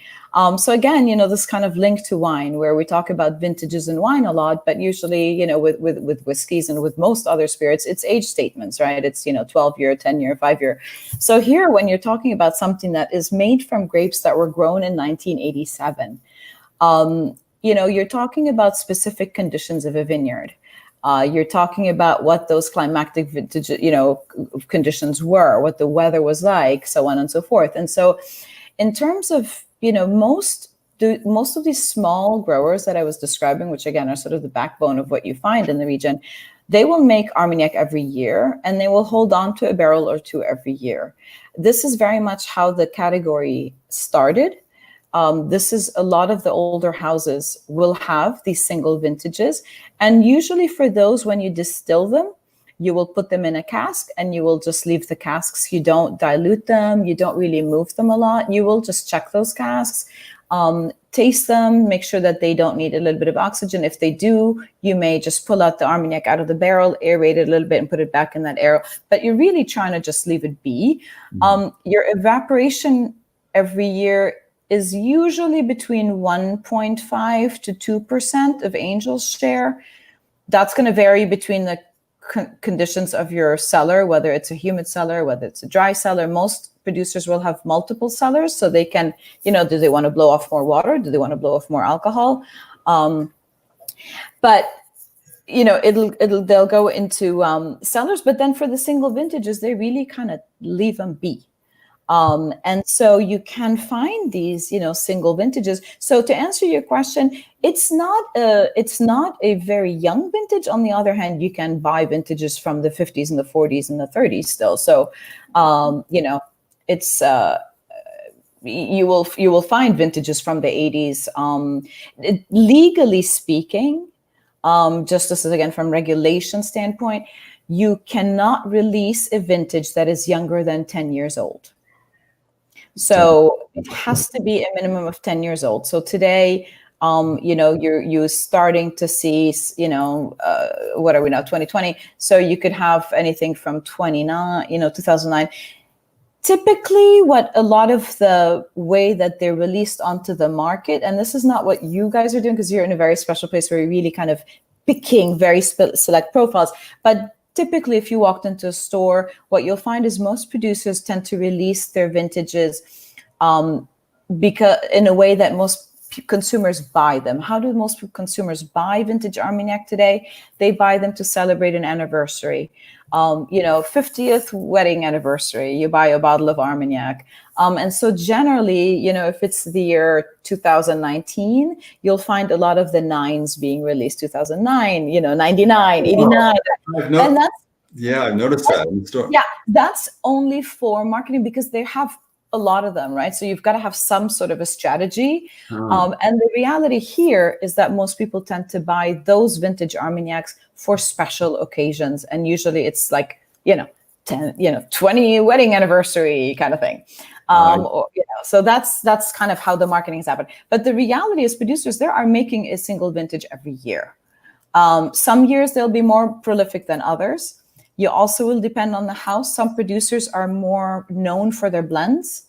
[SPEAKER 2] So again, you know, this kind of link to wine, where we talk about vintages in wine a lot, but usually, you know, with whiskeys and with most other spirits, it's age statements, right? It's, you know, 12-year, 10-year, 5-year. So here, when you're talking about something that is made from grapes that were grown in 1987, you know, you're talking about specific conditions of a vineyard. You're talking about what those climatic vintage, you know, conditions were, what the weather was like, so on and so forth. And so in terms of, you know, most of these small growers that I was describing, which again are sort of the backbone of what you find in the region, they will make Armagnac every year, and they will hold on to a barrel or two every year. This is very much how the category started. This is a lot of the older houses will have these single vintages. And usually for those, when you distill them, you will put them in a cask and you will just leave the casks. You don't dilute them. You don't really move them a lot. You will just check those casks, taste them, make sure that they don't need a little bit of oxygen. If they do, you may just pull out the Armagnac out of the barrel, aerate it a little bit and put it back in that barrel. But you're really trying to just leave it be. Your evaporation every year is usually between 1.5 to 2% of Angel's share. That's going to vary between the conditions of your cellar, whether it's a humid cellar, whether it's a dry cellar. Most producers will have multiple cellars, so they can, you know, do they want to blow off more water? Do they want to blow off more alcohol? But you know, they'll go into cellars. But then for the single vintages, they really kind of leave them be. And so you can find these, you know, single vintages. So to answer your question, it's not a very young vintage. On the other hand, you can buy vintages from the 50s and the 40s and the 30s still. So, you know, it's you will find vintages from the 80s. Legally speaking, just this is again from regulation standpoint, you cannot release a vintage that is younger than 10 years old. So it has to be a minimum of 10 years old. So today, you know, you're starting to see, you know, what are we now, 2020? So you could have anything from 2009. Typically, what a lot of the way that they're released onto the market, and this is not what you guys are doing because you're in a very special place where you're really kind of picking very select profiles. But typically, if you walked into a store, what you'll find is most producers tend to release their vintages because in a way that most consumers buy them. How do most consumers buy vintage Armagnac today? They buy them to celebrate an anniversary. 50th wedding anniversary, you buy a bottle of Armagnac. And so generally, if it's the year 2019, you'll find a lot of the nines being released, 2009, 99, 89.
[SPEAKER 1] I've noticed that in the store.
[SPEAKER 2] Yeah, that's only for marketing because they have a lot of them, right? So you've got to have some sort of a strategy. And the reality here is that most people tend to buy those vintage Armagnacs for special occasions. And usually it's like, 20 wedding anniversary kind of thing. So that's kind of how the marketing has happened. But the reality is producers, they are making a single vintage every year. Some years they'll be more prolific than others. You also will depend on the house. Some producers are more known for their blends,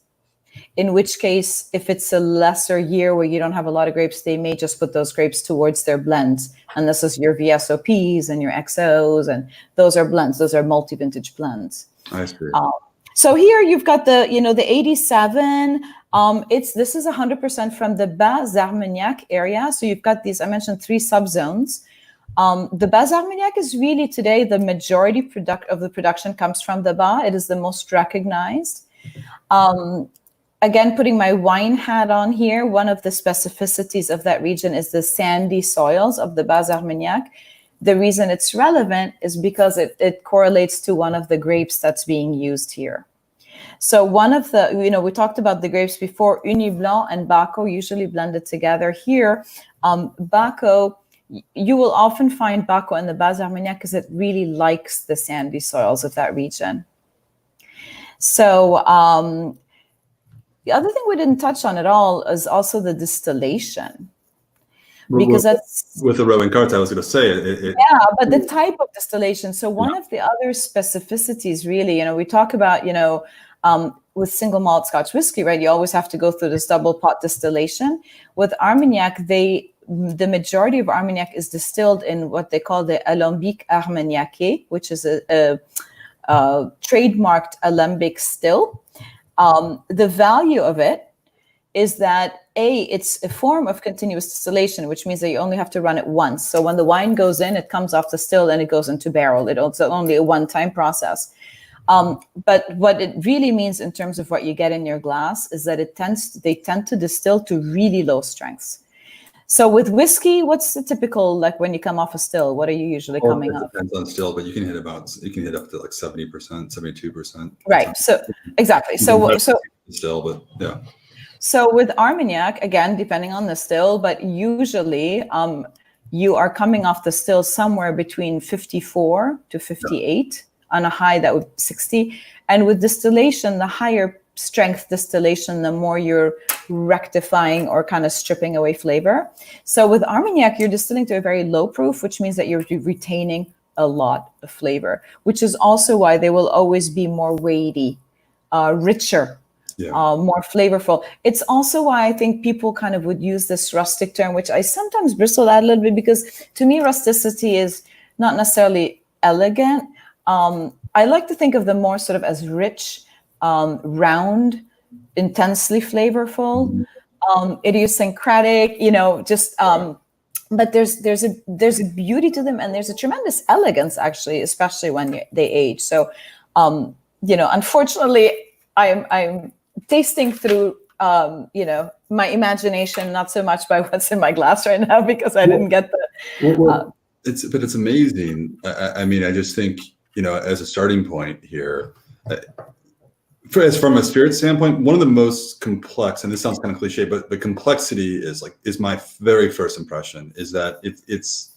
[SPEAKER 2] in which case, if it's a lesser year where you don't have a lot of grapes, they may just put those grapes towards their blends. And this is your VSOPs and your XOs, and those are blends. Those are multi-vintage blends.
[SPEAKER 1] I see.
[SPEAKER 2] So here you've got the 87. This is 100% from the Bas Armagnac area. So you've got these, I mentioned 3 subzones. The Bas Armagnac is really today the majority of the production comes from the Bas. It is the most recognized. Again, putting my wine hat on here, one of the specificities of that region is the sandy soils of the Bas Armagnac. The reason it's relevant is because it correlates to one of the grapes that's being used here. So one of the, we talked about the grapes before, Uni Blanc and Baco usually blended together here. Baco, you will often find Baco in the Bas Armagnac because it really likes the sandy soils of that region. So the other thing we didn't touch on at all is also the distillation. Because that's
[SPEAKER 1] with the Rowan carts, I was going to say it.
[SPEAKER 2] Yeah, but the type of distillation. So one of the other specificities, really, we talk about, with single malt Scotch whiskey, right? You always have to go through this double pot distillation. With Armagnac, the majority of Armagnac is distilled in what they call the alembic armagnacé, which is a trademarked alembic still. The value of it is that it's a form of continuous distillation, which means that you only have to run it once. So when the wine goes in, it comes off the still and it goes into barrel. It's only a one-time process. But what it really means in terms of what you get in your glass is that they tend to distill to really low strengths. So with whiskey, what's the typical, like when you come off a still, what are you usually coming up?
[SPEAKER 1] It depends on still, but you can hit up to like 70%, 72%.
[SPEAKER 2] Right. So exactly. So
[SPEAKER 1] still, but yeah.
[SPEAKER 2] So with Armagnac, again, depending on the still, but usually you are coming off the still somewhere between 54 to 58 on a high that would 60. And with distillation, the higher strength distillation, the more you're rectifying or kind of stripping away flavor. So with Armagnac, you're distilling to a very low proof, which means that you're retaining a lot of flavor, which is also why they will always be more weighty, richer, more flavorful. It's also why I think people kind of would use this rustic term, which I sometimes bristle at a little bit, because to me, rusticity is not necessarily elegant. I like to think of them more sort of as rich, round, intensely flavorful, idiosyncratic, but there's a beauty to them, and there's a tremendous elegance, actually, especially when they age. So, unfortunately, I'm tasting through, my imagination, not so much by what's in my glass right now, because I didn't get the.
[SPEAKER 1] It's amazing. I mean, I just think, as a starting point here, from a spirit standpoint, one of the most complex, and this sounds kind of cliche, but the complexity is my very first impression, is that it's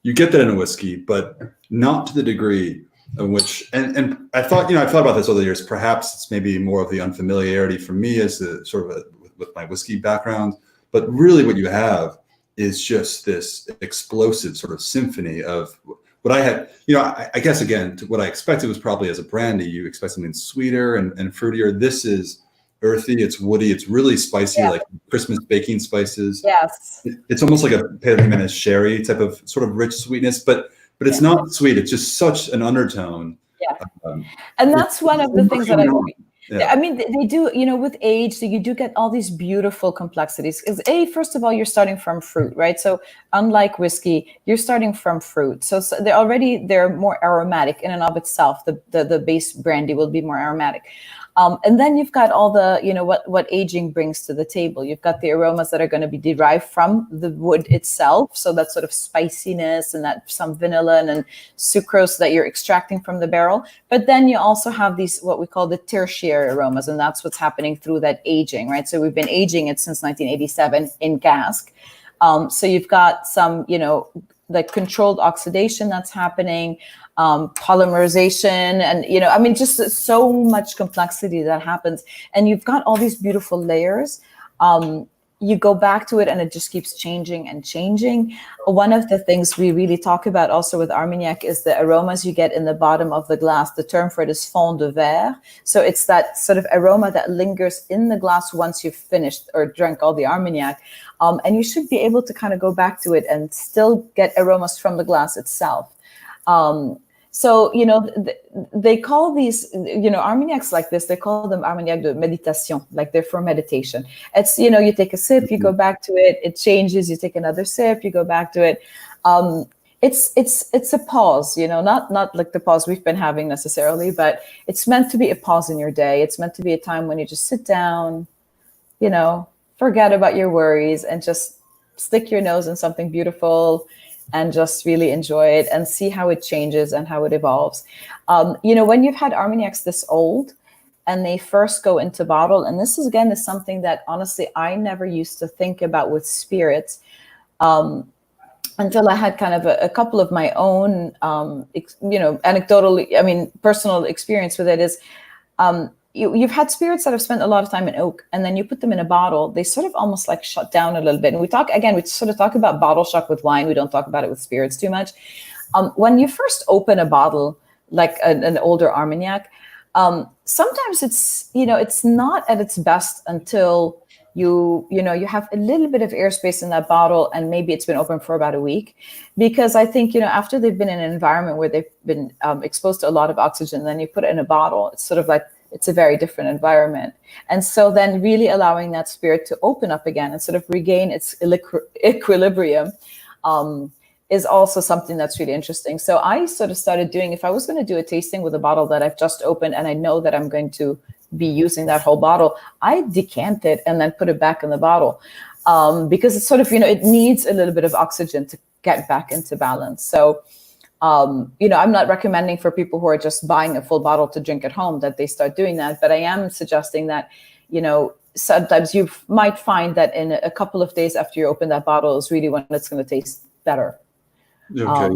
[SPEAKER 1] you get that in a whiskey, but not to the degree in which, and I thought about this over the years. Perhaps it's maybe more of the unfamiliarity for me as the sort of with my whiskey background, but really what you have is just this explosive sort of symphony of what I had, you know, I guess again, to what I expected was probably as a brandy, you expect something sweeter and fruitier. This is earthy, it's woody, it's really spicy, like Christmas baking spices.
[SPEAKER 2] Yes.
[SPEAKER 1] It's almost like a Pedro Jimenez sherry type of sort of rich sweetness, but it's not sweet. It's just such an undertone.
[SPEAKER 2] Yeah. And that's one of the things that I mean, they do, you know, with age, so you do get all these beautiful complexities. Because first of all, you're starting from fruit, right? So unlike whiskey, you're starting from fruit. So they're more aromatic in and of itself. The base brandy will be more aromatic. And then you've got all the, you know, what aging brings to the table. You've got the aromas that are going to be derived from the wood itself. So that sort of spiciness and that some vanilla and sucrose that you're extracting from the barrel. But then you also have these, what we call the tertiary aromas. And that's what's happening through that aging, right? So we've been aging it since 1987 in cask. So you've got some, you know, like controlled oxidation that's happening, polymerization, and, you know, I mean, just so much complexity that happens. And you've got all these beautiful layers. You go back to it and it just keeps changing and changing. One of the things we really talk about also with Armagnac is the aromas you get in the bottom of the glass. The term for it is fond de verre. So it's that sort of aroma that lingers in the glass once you've finished or drank all the Armagnac. And you should be able to kind of go back to it and still get aromas from the glass itself. So, you know, they call these, you know, Armagnacs like this, they call them Armagnac de méditation, like they're for meditation. It's, you know, you take a sip, you go back to it, it changes, you take another sip, you go back to it. It's a pause, you know, not like the pause we've been having necessarily, but it's meant to be a pause in your day. It's meant to be a time when you just sit down, you know, forget about your worries and just stick your nose in something beautiful and just really enjoy it and see how it changes and how it evolves. You know, when you've had Armagnacs this old and they first go into bottle, and this is something that honestly I never used to think about with spirits until I had kind of a couple of my own, you know, anecdotally, I mean, personal experience with it is, you've had spirits that have spent a lot of time in oak, and then you put them in a bottle, they sort of almost like shut down a little bit. And we sort of talk about bottle shock with wine. We don't talk about it with spirits too much. When you first open a bottle, like an older Armagnac, sometimes it's, you know, it's not at its best until you have a little bit of airspace in that bottle, and maybe it's been open for about a week. Because I think, you know, after they've been in an environment where they've been exposed to a lot of oxygen, then you put it in a bottle, it's sort of like, it's a very different environment. And so then really allowing that spirit to open up again and sort of regain its equilibrium is also something that's really interesting. So I sort of started doing, if I was going to do a tasting with a bottle that I've just opened and I know that I'm going to be using that whole bottle, I decant it and then put it back in the bottle because it's sort of, you know, it needs a little bit of oxygen to get back into balance. So you know, I'm not recommending for people who are just buying a full bottle to drink at home that they start doing that, but I am suggesting that, you know, sometimes you might find that in a couple of days after you open that bottle is really when it's going to taste better.
[SPEAKER 1] Okay,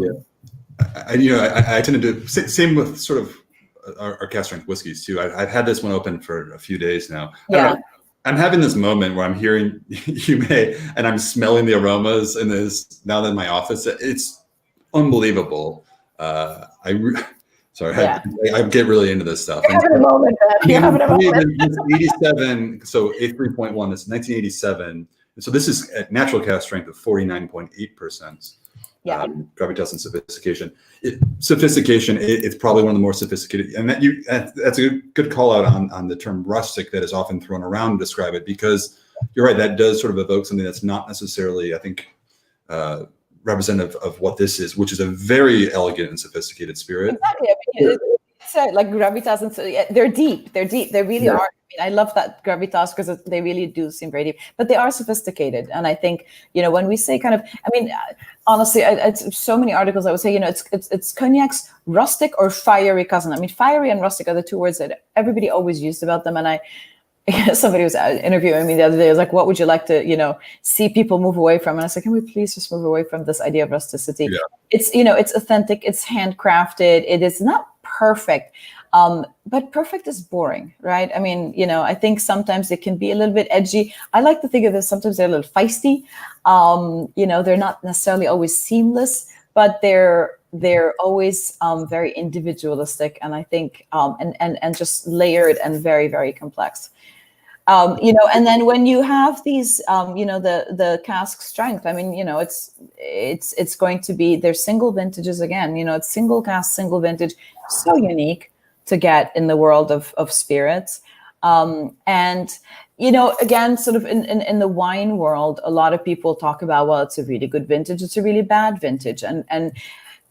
[SPEAKER 1] yeah. I tend to do same with sort of our cask strength whiskeys too. I've had this one open for a few days now.
[SPEAKER 2] Yeah.
[SPEAKER 1] I'm having this moment where I'm hearing you and I'm smelling the aromas in this now that in my office. It's unbelievable. I get really into this stuff.
[SPEAKER 2] You're having a moment, man. You're having a moment.
[SPEAKER 1] It's 87, so 83.1. It's 1987. So this is at natural cask strength of 49.8%.
[SPEAKER 2] Yeah.
[SPEAKER 1] Gravitas and sophistication. It's probably one of the more sophisticated, and that's a good call out on the term rustic that is often thrown around to describe it, because you're right, that does sort of evoke something that's not necessarily, I think, representative of what this is, which is a very elegant and sophisticated spirit.
[SPEAKER 2] Exactly. I mean, it's like gravitas, and they're deep. They really are. I mean, I love that gravitas because they really do seem very deep, but they are sophisticated. And I think, you know, when we say kind of, I mean, honestly, it's so many articles I would say, you know, it's cognac's rustic or fiery cousin. I mean, fiery and rustic are the two words that everybody always used about them. And somebody was interviewing me the other day. I was like, what would you like to, you know, see people move away from? And I said, can we please just move away from this idea of rusticity? Yeah. It's, you know, it's authentic, it's handcrafted. It is not perfect, but perfect is boring, right? I mean, you know, I think sometimes it can be a little bit edgy. I like to think of this, sometimes they're a little feisty. You know, they're not necessarily always seamless. but they're always very individualistic, and I think and just layered and very, very complex. And then when you have these, the cask strength, I mean, it's going to be, there's single vintages again, it's single cask, single vintage, so unique to get in the world of spirits. And, again, sort of in the wine world, a lot of people talk about, well, it's a really good vintage, it's a really bad vintage.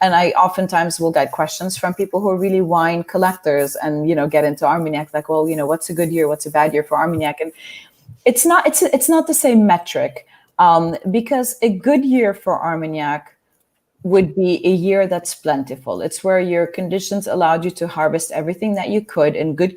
[SPEAKER 2] And I oftentimes will get questions from people who are really wine collectors and, get into Armagnac, like, well, what's a good year? What's a bad year for Armagnac? And it's not the same metric, because a good year for Armagnac would be a year that's plentiful. It's where your conditions allowed you to harvest everything that you could in good,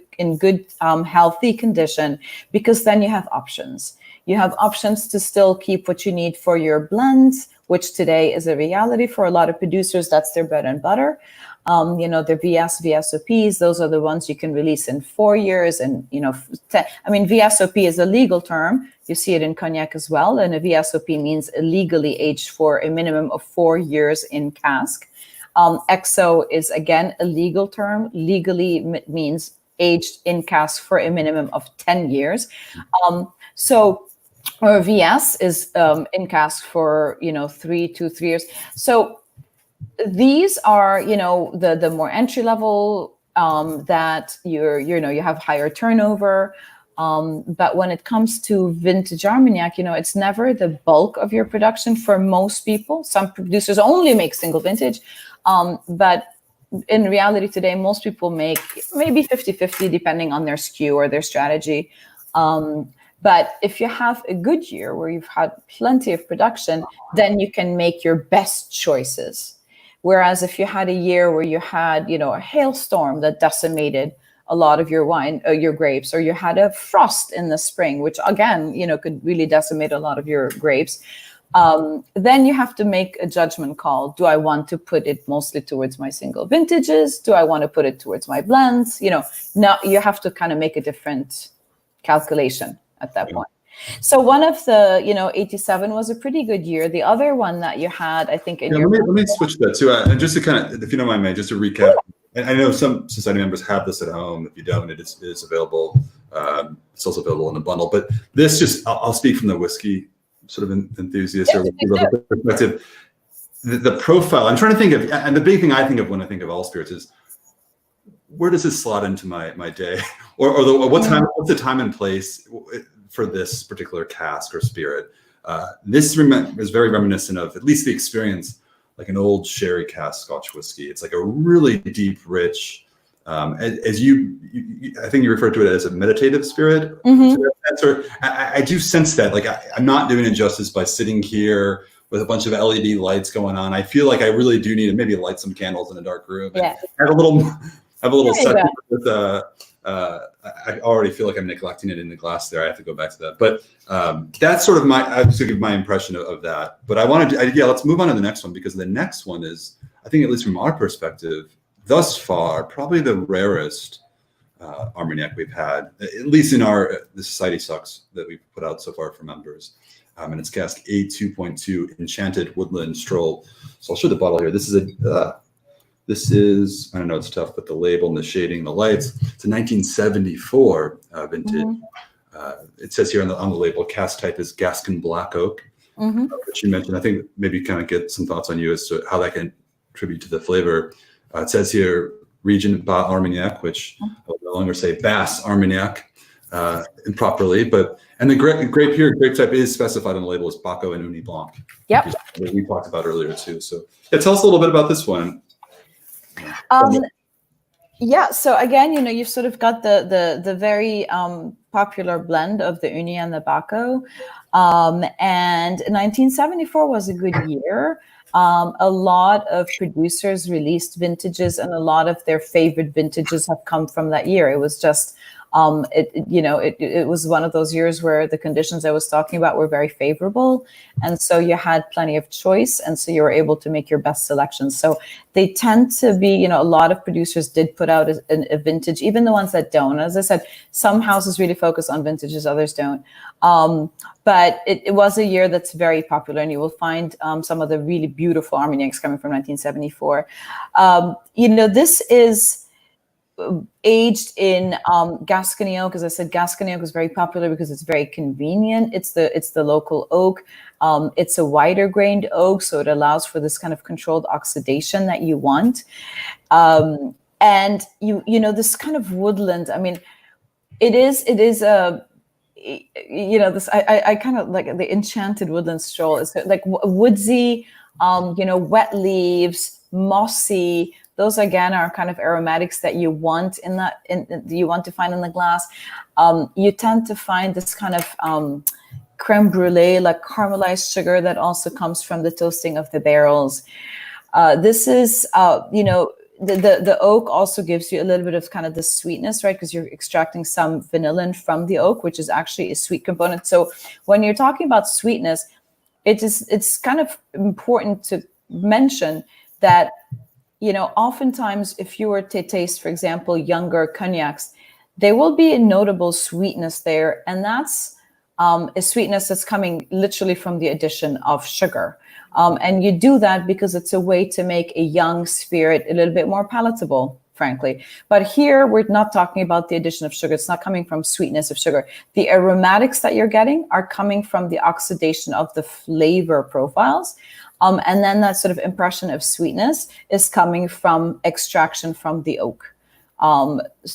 [SPEAKER 2] healthy condition, because then you have options. You have options to still keep what you need for your blends, which today is a reality for a lot of producers. That's their bread and butter. Their VSOPs, those are the ones you can release in 4 years. And, VSOP is a legal term. You see it in cognac as well. And a VSOP means illegally aged for a minimum of 4 years in cask. XO is, again, a legal term. Legally means aged in cask for a minimum of 10 years. Or VS is in cask for 3 to 3 years. So these are the more entry level that you have higher turnover. But when it comes to vintage Armagnac, it's never the bulk of your production for most people. Some producers only make single vintage, but in reality today, most people make maybe 50-50 depending on their SKU or their strategy. But if you have a good year where you've had plenty of production, then you can make your best choices. Whereas if you had a year where you had, a hailstorm that decimated a lot of your wine, your grapes, or you had a frost in the spring, which again, could really decimate a lot of your grapes, then you have to make a judgment call. Do I want to put it mostly towards my single vintages? Do I want to put it towards my blends? Now you have to kind of make a different calculation at that point. So one of the, 87 was a pretty good year. The other one that you had, I think, in
[SPEAKER 1] let me switch that too. And just to kind of, if you don't mind, just to recap, and I know some society members have this at home. If you don't, it is available. It's also available in a bundle. But this just, I'll speak from the whiskey sort of enthusiast or perspective. The profile, I'm trying to think of, and the big thing I think of when I think of all spirits is, where does this slot into my day, or what's the time and place for this particular cask or spirit? This is very reminiscent of at least the experience, like an old sherry cask Scotch whiskey. It's like a really deep, rich. As you I think you referred to it as a meditative spirit. Mm-hmm. I do sense that. Like I'm not doing it justice by sitting here with a bunch of LED lights going on. I feel like I really do need to maybe light some candles in a dark room. Yeah. Have a little second with I already feel like I'm neglecting it in the glass there. I have to go back to that. But that's sort of my impression of that. But I wanted to, let's move on to the next one, because the next one is, I think, at least from our perspective, thus far, probably the rarest Armagnac we've had, at least in the Society Sucks that we've put out so far for members. And it's cask A2.2 Enchanted Woodland Stroll. So I'll show the bottle here. This is, I don't know, it's tough, but the label and the shading, the lights, it's a 1974 vintage. Mm-hmm. It says here on the label, cask type is Gascon Black Oak, which you mentioned. I think maybe kind of get some thoughts on you as to how that can contribute to the flavor. It says here, region Bas Armagnac, which I will no longer say Bass Armagnac improperly, and the grape type is specified on the label as Baco and Uni Blanc. Yep. Which we talked about earlier too. So tell us a little bit about this one.
[SPEAKER 2] So again, you've sort of got the very popular blend of the Uni and the Baco, and 1974 was a good year. A lot of producers released vintages, and a lot of their favorite vintages have come from that year. It was just It was one of those years where the conditions I was talking about were very favorable, and so you had plenty of choice, and so you were able to make your best selections. So they tend to be, a lot of producers did put out a vintage, even the ones that don't. As I said, some houses really focus on vintages, others don't. But it was a year that's very popular, and you will find some of the really beautiful Armagnacs coming from 1974. This is aged in Gascony oak. As I said, Gascony oak is very popular because it's very convenient. It's the local oak. It's a wider grained oak, so it allows for this kind of controlled oxidation that you want. And this kind of woodland. I mean, it is a this I kind of like the enchanted woodland stroll. It's like woodsy, wet leaves, mossy. Those again are kind of aromatics that you want you want to find in the glass. You tend to find this kind of creme brulee, like caramelized sugar, that also comes from the toasting of the barrels. This is the oak also gives you a little bit of kind of the sweetness, right? Because you're extracting some vanillin from the oak, which is actually a sweet component. So when you're talking about sweetness, it's kind of important to mention that, oftentimes if you were to taste, for example, younger cognacs, there will be a notable sweetness there. And that's a sweetness that's coming literally from the addition of sugar. And you do that because it's a way to make a young spirit a little bit more palatable, frankly. But here, we're not talking about the addition of sugar. It's not coming from sweetness of sugar. The aromatics that you're getting are coming from the oxidation of the flavor profiles. And then that sort of impression of sweetness is coming from extraction from the oak.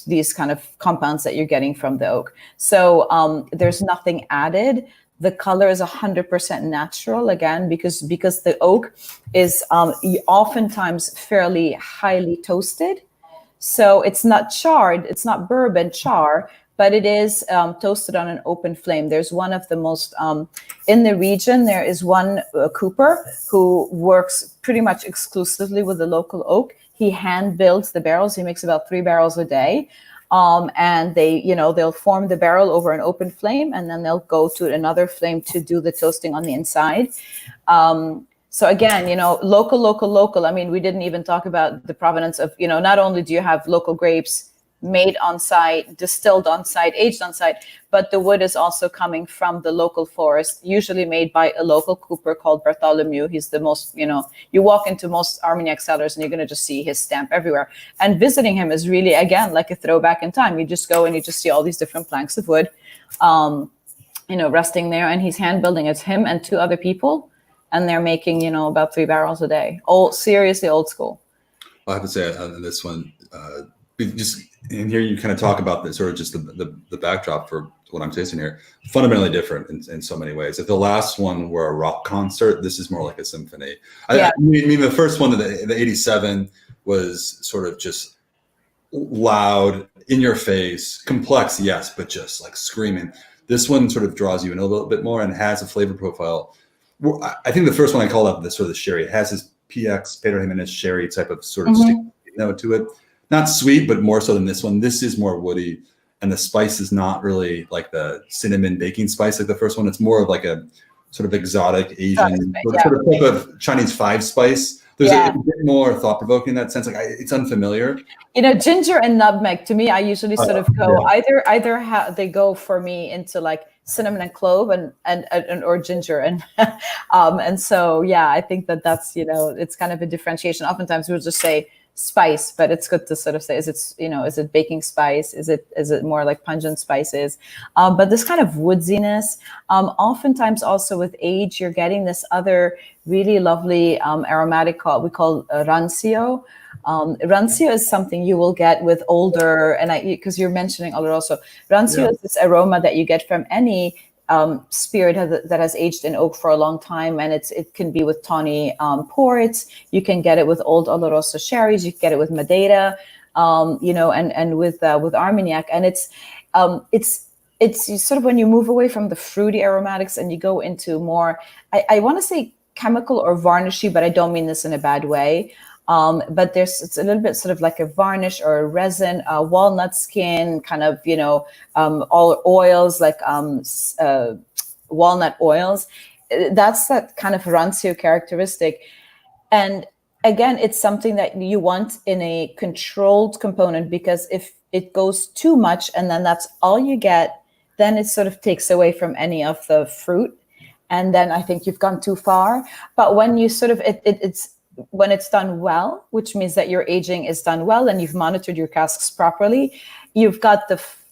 [SPEAKER 2] These kind of compounds that you're getting from the oak. So there's nothing added. The color is 100% natural, again, because the oak is oftentimes fairly highly toasted. So it's not charred, it's not bourbon char, but it is toasted on an open flame. There's one of the most, in the region, there is one cooper who works pretty much exclusively with the local oak. He hand builds the barrels. He makes about 3 barrels a day. And they'll form the barrel over an open flame, and then they'll go to another flame to do the toasting on the inside. So again, local. I mean, we didn't even talk about the provenance of, not only do you have local grapes made on site, distilled on site, aged on site, but the wood is also coming from the local forest, usually made by a local cooper called Bartholomew. He's the most, you walk into most Armagnac cellars and you're going to just see his stamp everywhere. And visiting him is really, again, like a throwback in time. You just go and you just see all these different planks of wood, resting there, and he's hand building. It's him and 2 other people, and they're making, about 3 barrels a day. Seriously old school.
[SPEAKER 1] I have to say on this one, just in here you kind of talk about this, or just the backdrop for what I'm tasting here, fundamentally different in so many ways. If the last one were a rock concert, this is more like a symphony.
[SPEAKER 2] Yeah.
[SPEAKER 1] I mean, the first one, the 87, was sort of just loud, in your face, complex, yes, but just like screaming. This one sort of draws you in a little bit more and has a flavor profile. I think the first one I called out this sort of the sherry. It has this PX, Pedro Jimenez sherry type of sort of sticky note to it. Not sweet, but more so than this one. This is more woody, and the spice is not really like the cinnamon baking spice like the first one. It's more of like a sort of exotic Asian sort of type of Chinese 5 spice. There's a bit more thought-provoking in that sense. Like it's unfamiliar.
[SPEAKER 2] Ginger and nutmeg, to me, I usually sort of go either they go for me into like cinnamon and clove and or ginger and so I think that's it's kind of a differentiation. Oftentimes we'll just say spice, but it's good to sort of say, is it baking spice? Is it more like pungent spices? But this kind of woodsiness, oftentimes also with age, you're getting this other really lovely aromatic we call rancio. Rancio is something you will get with older, and because you're mentioning Oloroso, rancio is this aroma that you get from any spirit that has aged in oak for a long time, and it can be with tawny ports. You can get it with old Oloroso sherries. You can get it with Madeira, and with Armagnac, and it's sort of when you move away from the fruity aromatics and you go into more, I want to say chemical or varnishy, but I don't mean this in a bad way. But it's a little bit sort of like a varnish or a resin, walnut skin, kind of, all oils like walnut oils. That's that kind of rancio characteristic. And again, it's something that you want in a controlled component, because if it goes too much and then that's all you get, then it sort of takes away from any of the fruit. And then I think you've gone too far. But when you sort of, when it's done well, which means that your aging is done well and you've monitored your casks properly, you've got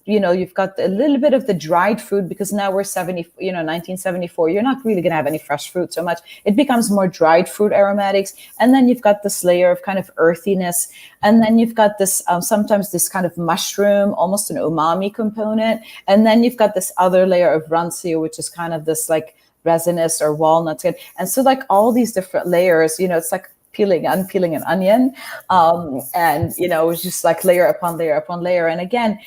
[SPEAKER 2] you've got a little bit of the dried fruit, because now we're 1974. You're not really going to have any fresh fruit so much. It becomes more dried fruit aromatics. And then you've got this layer of kind of earthiness. And then you've got this, sometimes this kind of mushroom, almost an umami component. And then you've got this other layer of rancio, which is kind of this like resinous or walnut. And so like all these different layers, it's like unpeeling an onion, and it's just like layer upon layer upon layer. And again,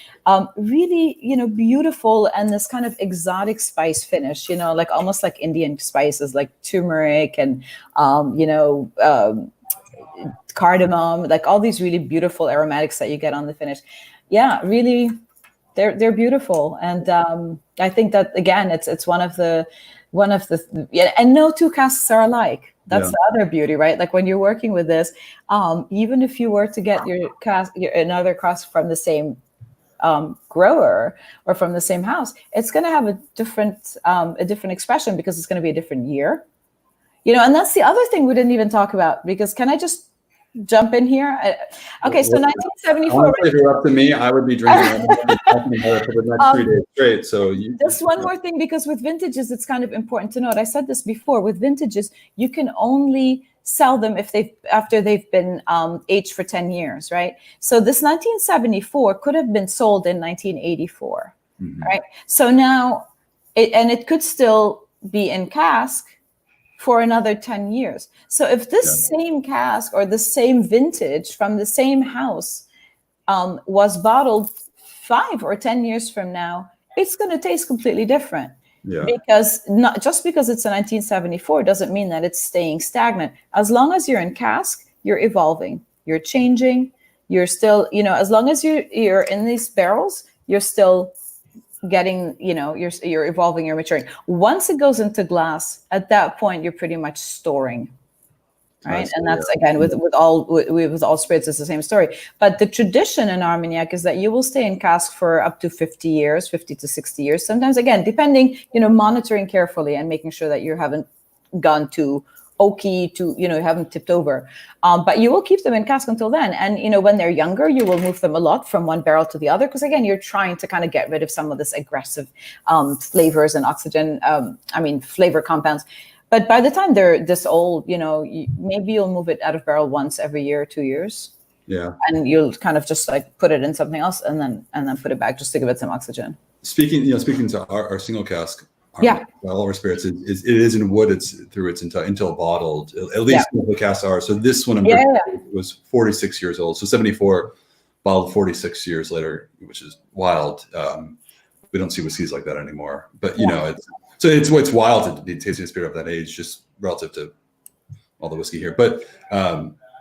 [SPEAKER 2] really beautiful, and this kind of exotic spice finish, like almost like Indian spices like turmeric and cardamom, like all these really beautiful aromatics that you get on the finish. Yeah, really, they're beautiful. And I think that again, it's one of the and no two casks are alike. That's the other beauty, right? Like when you're working with this, even if you were to get another cask from the same grower or from the same house, it's going to have a different expression, because it's going to be a different year. And that's the other thing we didn't even talk about, because can I just jump in here? Okay, so 1974.
[SPEAKER 1] If you're up to me, I would be drinking for the next 3 days straight. So
[SPEAKER 2] just one more thing, because with vintages, it's kind of important to note. I said this before. With vintages, you can only sell them after they've been aged for 10 years, right? So this 1974 could have been sold in 1984, right? So now, it could still be in cask for another 10 years. So if this same cask or the same vintage from the same house was bottled 5 or 10 years from now, it's going to taste completely different. Because not just because it's a 1974 doesn't mean that it's staying stagnant. As long as you're in cask, you're evolving, you're changing, you're still, as long as you're in these barrels, you're still getting, you're evolving, you're maturing. Once it goes into glass, at that point you're pretty much storing, right? And that's again with all spirits, it's the same story. But the tradition in Armagnac is that you will stay in cask for up to 50 years, 50 to 60 years. Sometimes, again, depending, monitoring carefully and making sure that you haven't gone too oaky, you haven't tipped over. But you will keep them in cask until then. And, when they're younger, you will move them a lot from one barrel to the other, because again, you're trying to kind of get rid of some of this aggressive flavors and flavor compounds. But by the time they're this old, maybe you'll move it out of barrel once every year, 2 years.
[SPEAKER 1] Yeah.
[SPEAKER 2] And you'll kind of just like put it in something else and then put it back just to give it some oxygen.
[SPEAKER 1] Speaking to our single cask, all our spirits, it is in wood. It's through its until bottled. At least the casks are. So this one was 46 years old. So 74 bottled 46 years later, which is wild. We don't see whiskeys like that anymore. But it's wild to be tasting a spirit of that age, just relative to all the whiskey here. But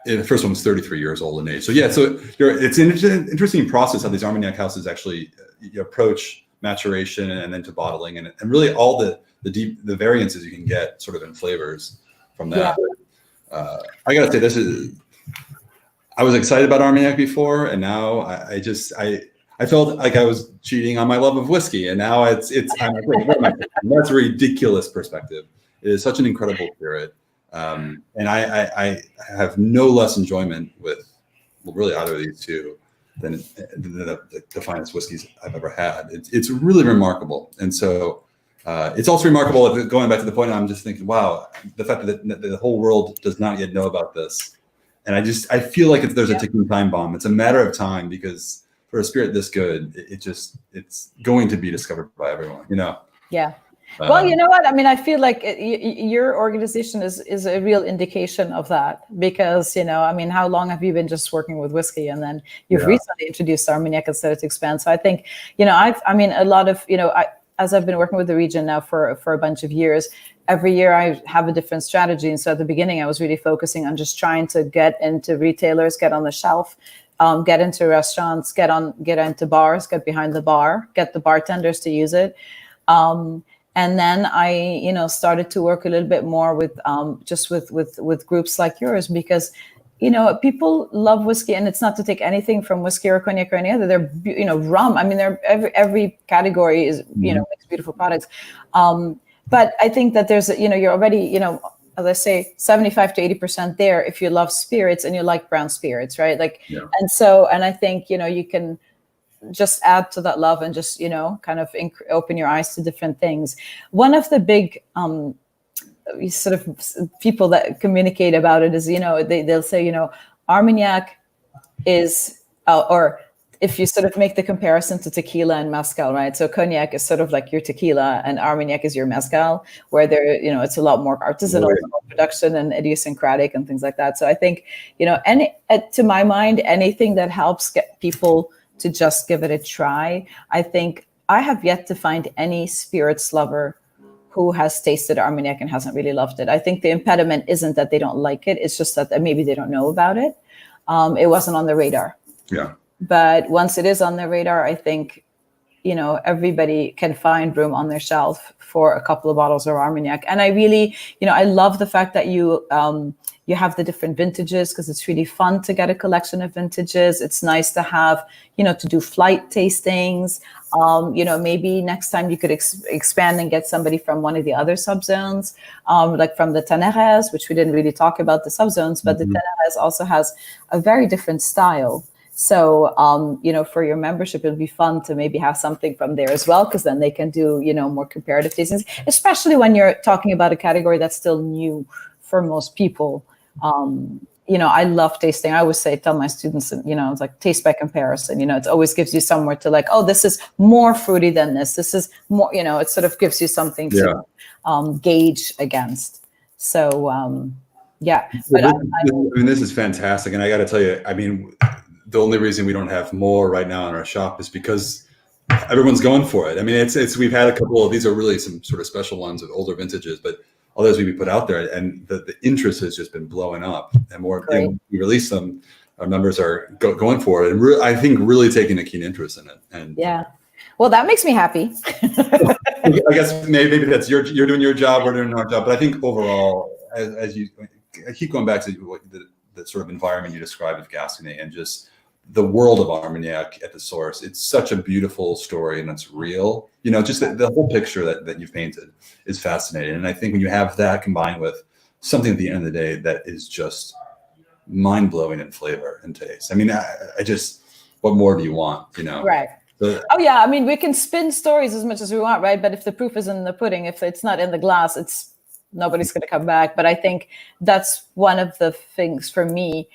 [SPEAKER 1] the first one was 33 years old in age. So it's an interesting process how these Armagnac houses actually approach maturation and then to bottling, and really all the variances you can get sort of in flavors from that. I gotta say, I was excited about Armagnac before, and now I felt like I was cheating on my love of whiskey, and now it's I'm like, wait, what am I doing? That's a ridiculous perspective. It is such an incredible spirit, and I have no less enjoyment with really either of these two than the finest whiskeys I've ever had. It's really remarkable. And so it's also remarkable, going back to the point, I'm just thinking, wow, the fact that the whole world does not yet know about this. And I feel like there's a ticking time bomb. It's a matter of time, because for a spirit this good, it's going to be discovered by everyone,
[SPEAKER 2] Yeah. Well, you know what? I mean, I feel like your organization is a real indication of that, because, how long have you been just working with whiskey, and then you've recently introduced Armagnac and started to expand. So I think, a lot of, as I've been working with the region now for a bunch of years, every year I have a different strategy. And so at the beginning, I was really focusing on just trying to get into retailers, get on the shelf, get into restaurants, get into bars, get behind the bar, get the bartenders to use it. And then I, started to work a little bit more with just with groups like yours, because people love whiskey, and it's not to take anything from whiskey or cognac or any other. They're, rum. I mean, they're every category is, makes beautiful products. But I think that there's, you're already, as I say, 75 to 80% there if you love spirits and you like brown spirits, right? Like, and I think, you can just add to that love and just, kind of open your eyes to different things. One of the big sort of people that communicate about it is, they'll say, Armagnac is, or if you sort of make the comparison to tequila and mezcal, right? So cognac is sort of like your tequila and Armagnac is your mezcal, where there, it's a lot more artisanal production and idiosyncratic and things like that. So I think, to my mind, anything that helps get people to just give it a try. I think I have yet to find any spirits lover who has tasted Armagnac and hasn't really loved it. I think the impediment isn't that they don't like it. It's just that maybe they don't know about it. It wasn't on the radar.
[SPEAKER 1] Yeah.
[SPEAKER 2] But once it is on the radar, I think, everybody can find room on their shelf for a couple of bottles of Armagnac. And I really, I love the fact that you have the different vintages, because it's really fun to get a collection of vintages. It's nice to have, to do flight tastings. Maybe next time you could expand and get somebody from one of the other subzones, like from the Ténérez, which we didn't really talk about the subzones, but the Ténérez also has a very different style. So, for your membership, it'll be fun to maybe have something from there as well, because then they can do, more comparative tastings, especially when you're talking about a category that's still new for most people. I love tasting. I always tell my students, it's like taste by comparison. It always gives you somewhere to like, oh, this is more fruity than this. This is more, it sort of gives you something to gauge against. So, yeah. But
[SPEAKER 1] I mean, this is fantastic. And I got to tell you, I mean, the only reason we don't have more right now in our shop is because everyone's going for it. I mean, we've had a couple of, these are really some sort of special ones with older vintages, but others we put out there, and the interest has just been blowing up. And more, we release them, our members are going for it, and I think really taking a keen interest in it. And
[SPEAKER 2] well, that makes me happy.
[SPEAKER 1] I guess maybe that's you're doing your job, we're doing our job, but I think overall, I keep going back to the sort of environment you described with Gascony and just the world of Armagnac at the source. It's such a beautiful story, and it's real. Just the whole picture that you've painted is fascinating. And I think when you have that combined with something at the end of the day that is just mind-blowing in flavor and taste. I mean, I just, what more do you want,
[SPEAKER 2] Right. Oh yeah, I mean, we can spin stories as much as we want, right? But if the proof is in the pudding, if it's not in the glass, nobody's going to come back. But I think that's one of the things for me.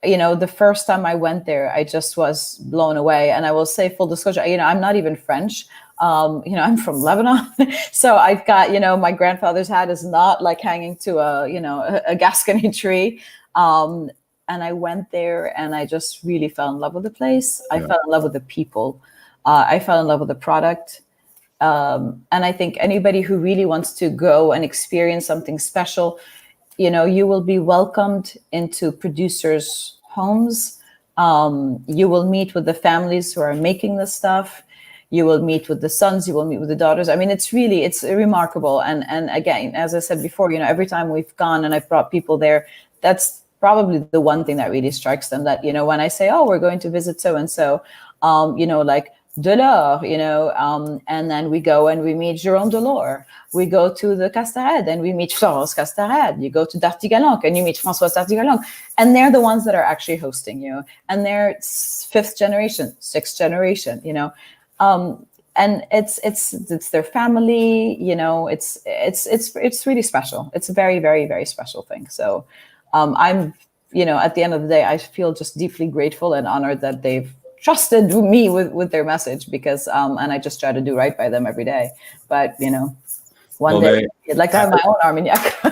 [SPEAKER 2] The first time I went there, I just was blown away. And I will say, full disclosure, I'm not even French. I'm from Lebanon. So I've got, my grandfather's hat is not like hanging to a Gascony tree. And I went there and I just really fell in love with the place. I fell in love with the people. I fell in love with the product. And I think anybody who really wants to go and experience something special, you will be welcomed into producers' homes. You will meet with the families who are making the stuff. You will meet with the sons. You will meet with the daughters. I mean, it's remarkable. And again, as I said before, every time we've gone and I've brought people there, that's probably the one thing that really strikes them. That when I say, oh, we're going to visit so and so, like Delors, and then we go and we meet Jérôme Delors. We go to the Castarède and we meet Florence Castarède. You go to Dartigalanc and you meet Françoise Dartigalanc. And they're the ones that are actually hosting you. And they're fifth generation, sixth generation, and it's their family, it's really special. It's a very, very, very special thing. So I'm, at the end of the day, I feel just deeply grateful and honored that they've trusted me with their message, because and I just try to do right by them every day. But one day I'd like to have my own Armagnac.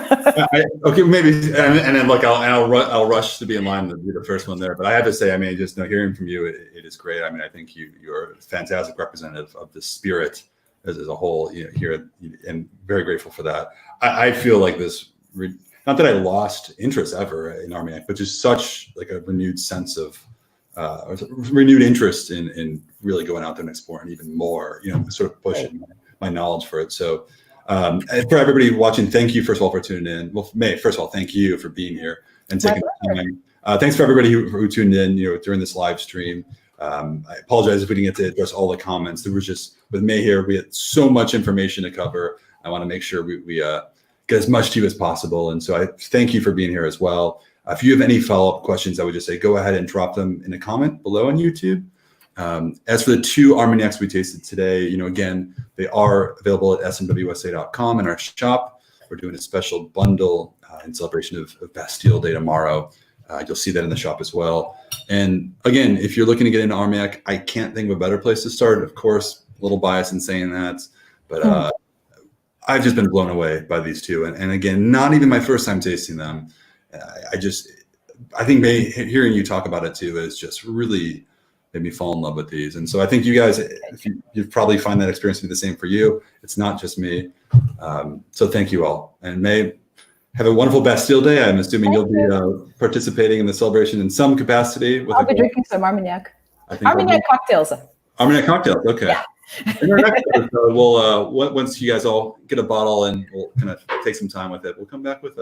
[SPEAKER 1] Okay, maybe, and then look, I'll rush to be in line to be the first one there. But I have to say, I mean, just hearing from you, it is great. I mean, I think you're a fantastic representative of the spirit as a whole, here, and very grateful for that. I feel like this, not that I lost interest ever in Armagnac, but just such like a renewed sense of renewed interest in really going out there and exploring even more, sort of pushing my knowledge for it. So and for everybody watching, thank you, first of all, for tuning in. Well, May, first of all, thank you for being here and taking the time. Thanks for everybody who tuned in, during this live stream. I apologize if we didn't get to address all the comments. There was just, with May here, we had so much information to cover. I want to make sure we get as much to you as possible. And so I thank you for being here as well. If you have any follow-up questions, I would just say, go ahead and drop them in a comment below on YouTube. As for the 2 Armagnacs we tasted today, again, they are available at smwsa.com in our shop. We're doing a special bundle in celebration of Bastille Day tomorrow. You'll see that in the shop as well. And again, if you're looking to get into Armagnac, I can't think of a better place to start. Of course, a little biased in saying that, but I've just been blown away by these 2. And again, not even my first time tasting them. I think hearing you talk about it too is just really made me fall in love with these. And so I think you guys, you probably find that experience to be the same for you. It's not just me. So thank you all. And May, have a wonderful Bastille Day. I'm assuming you'll be participating in the celebration in some capacity.
[SPEAKER 2] I'll be drinking some Armagnac. Armagnac cocktails.
[SPEAKER 1] Armagnac cocktails, okay. Yeah. In our next episode, we'll, once you guys all get a bottle and we'll kind of take some time with it, we'll come back with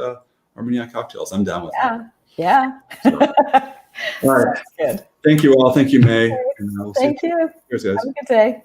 [SPEAKER 1] Armagnac cocktails. I'm down with that.
[SPEAKER 2] Yeah.
[SPEAKER 1] So, all right.
[SPEAKER 2] Good.
[SPEAKER 1] Thank you all. Thank you, May.
[SPEAKER 2] Thank you.
[SPEAKER 1] Cheers, guys.
[SPEAKER 2] Have a good day.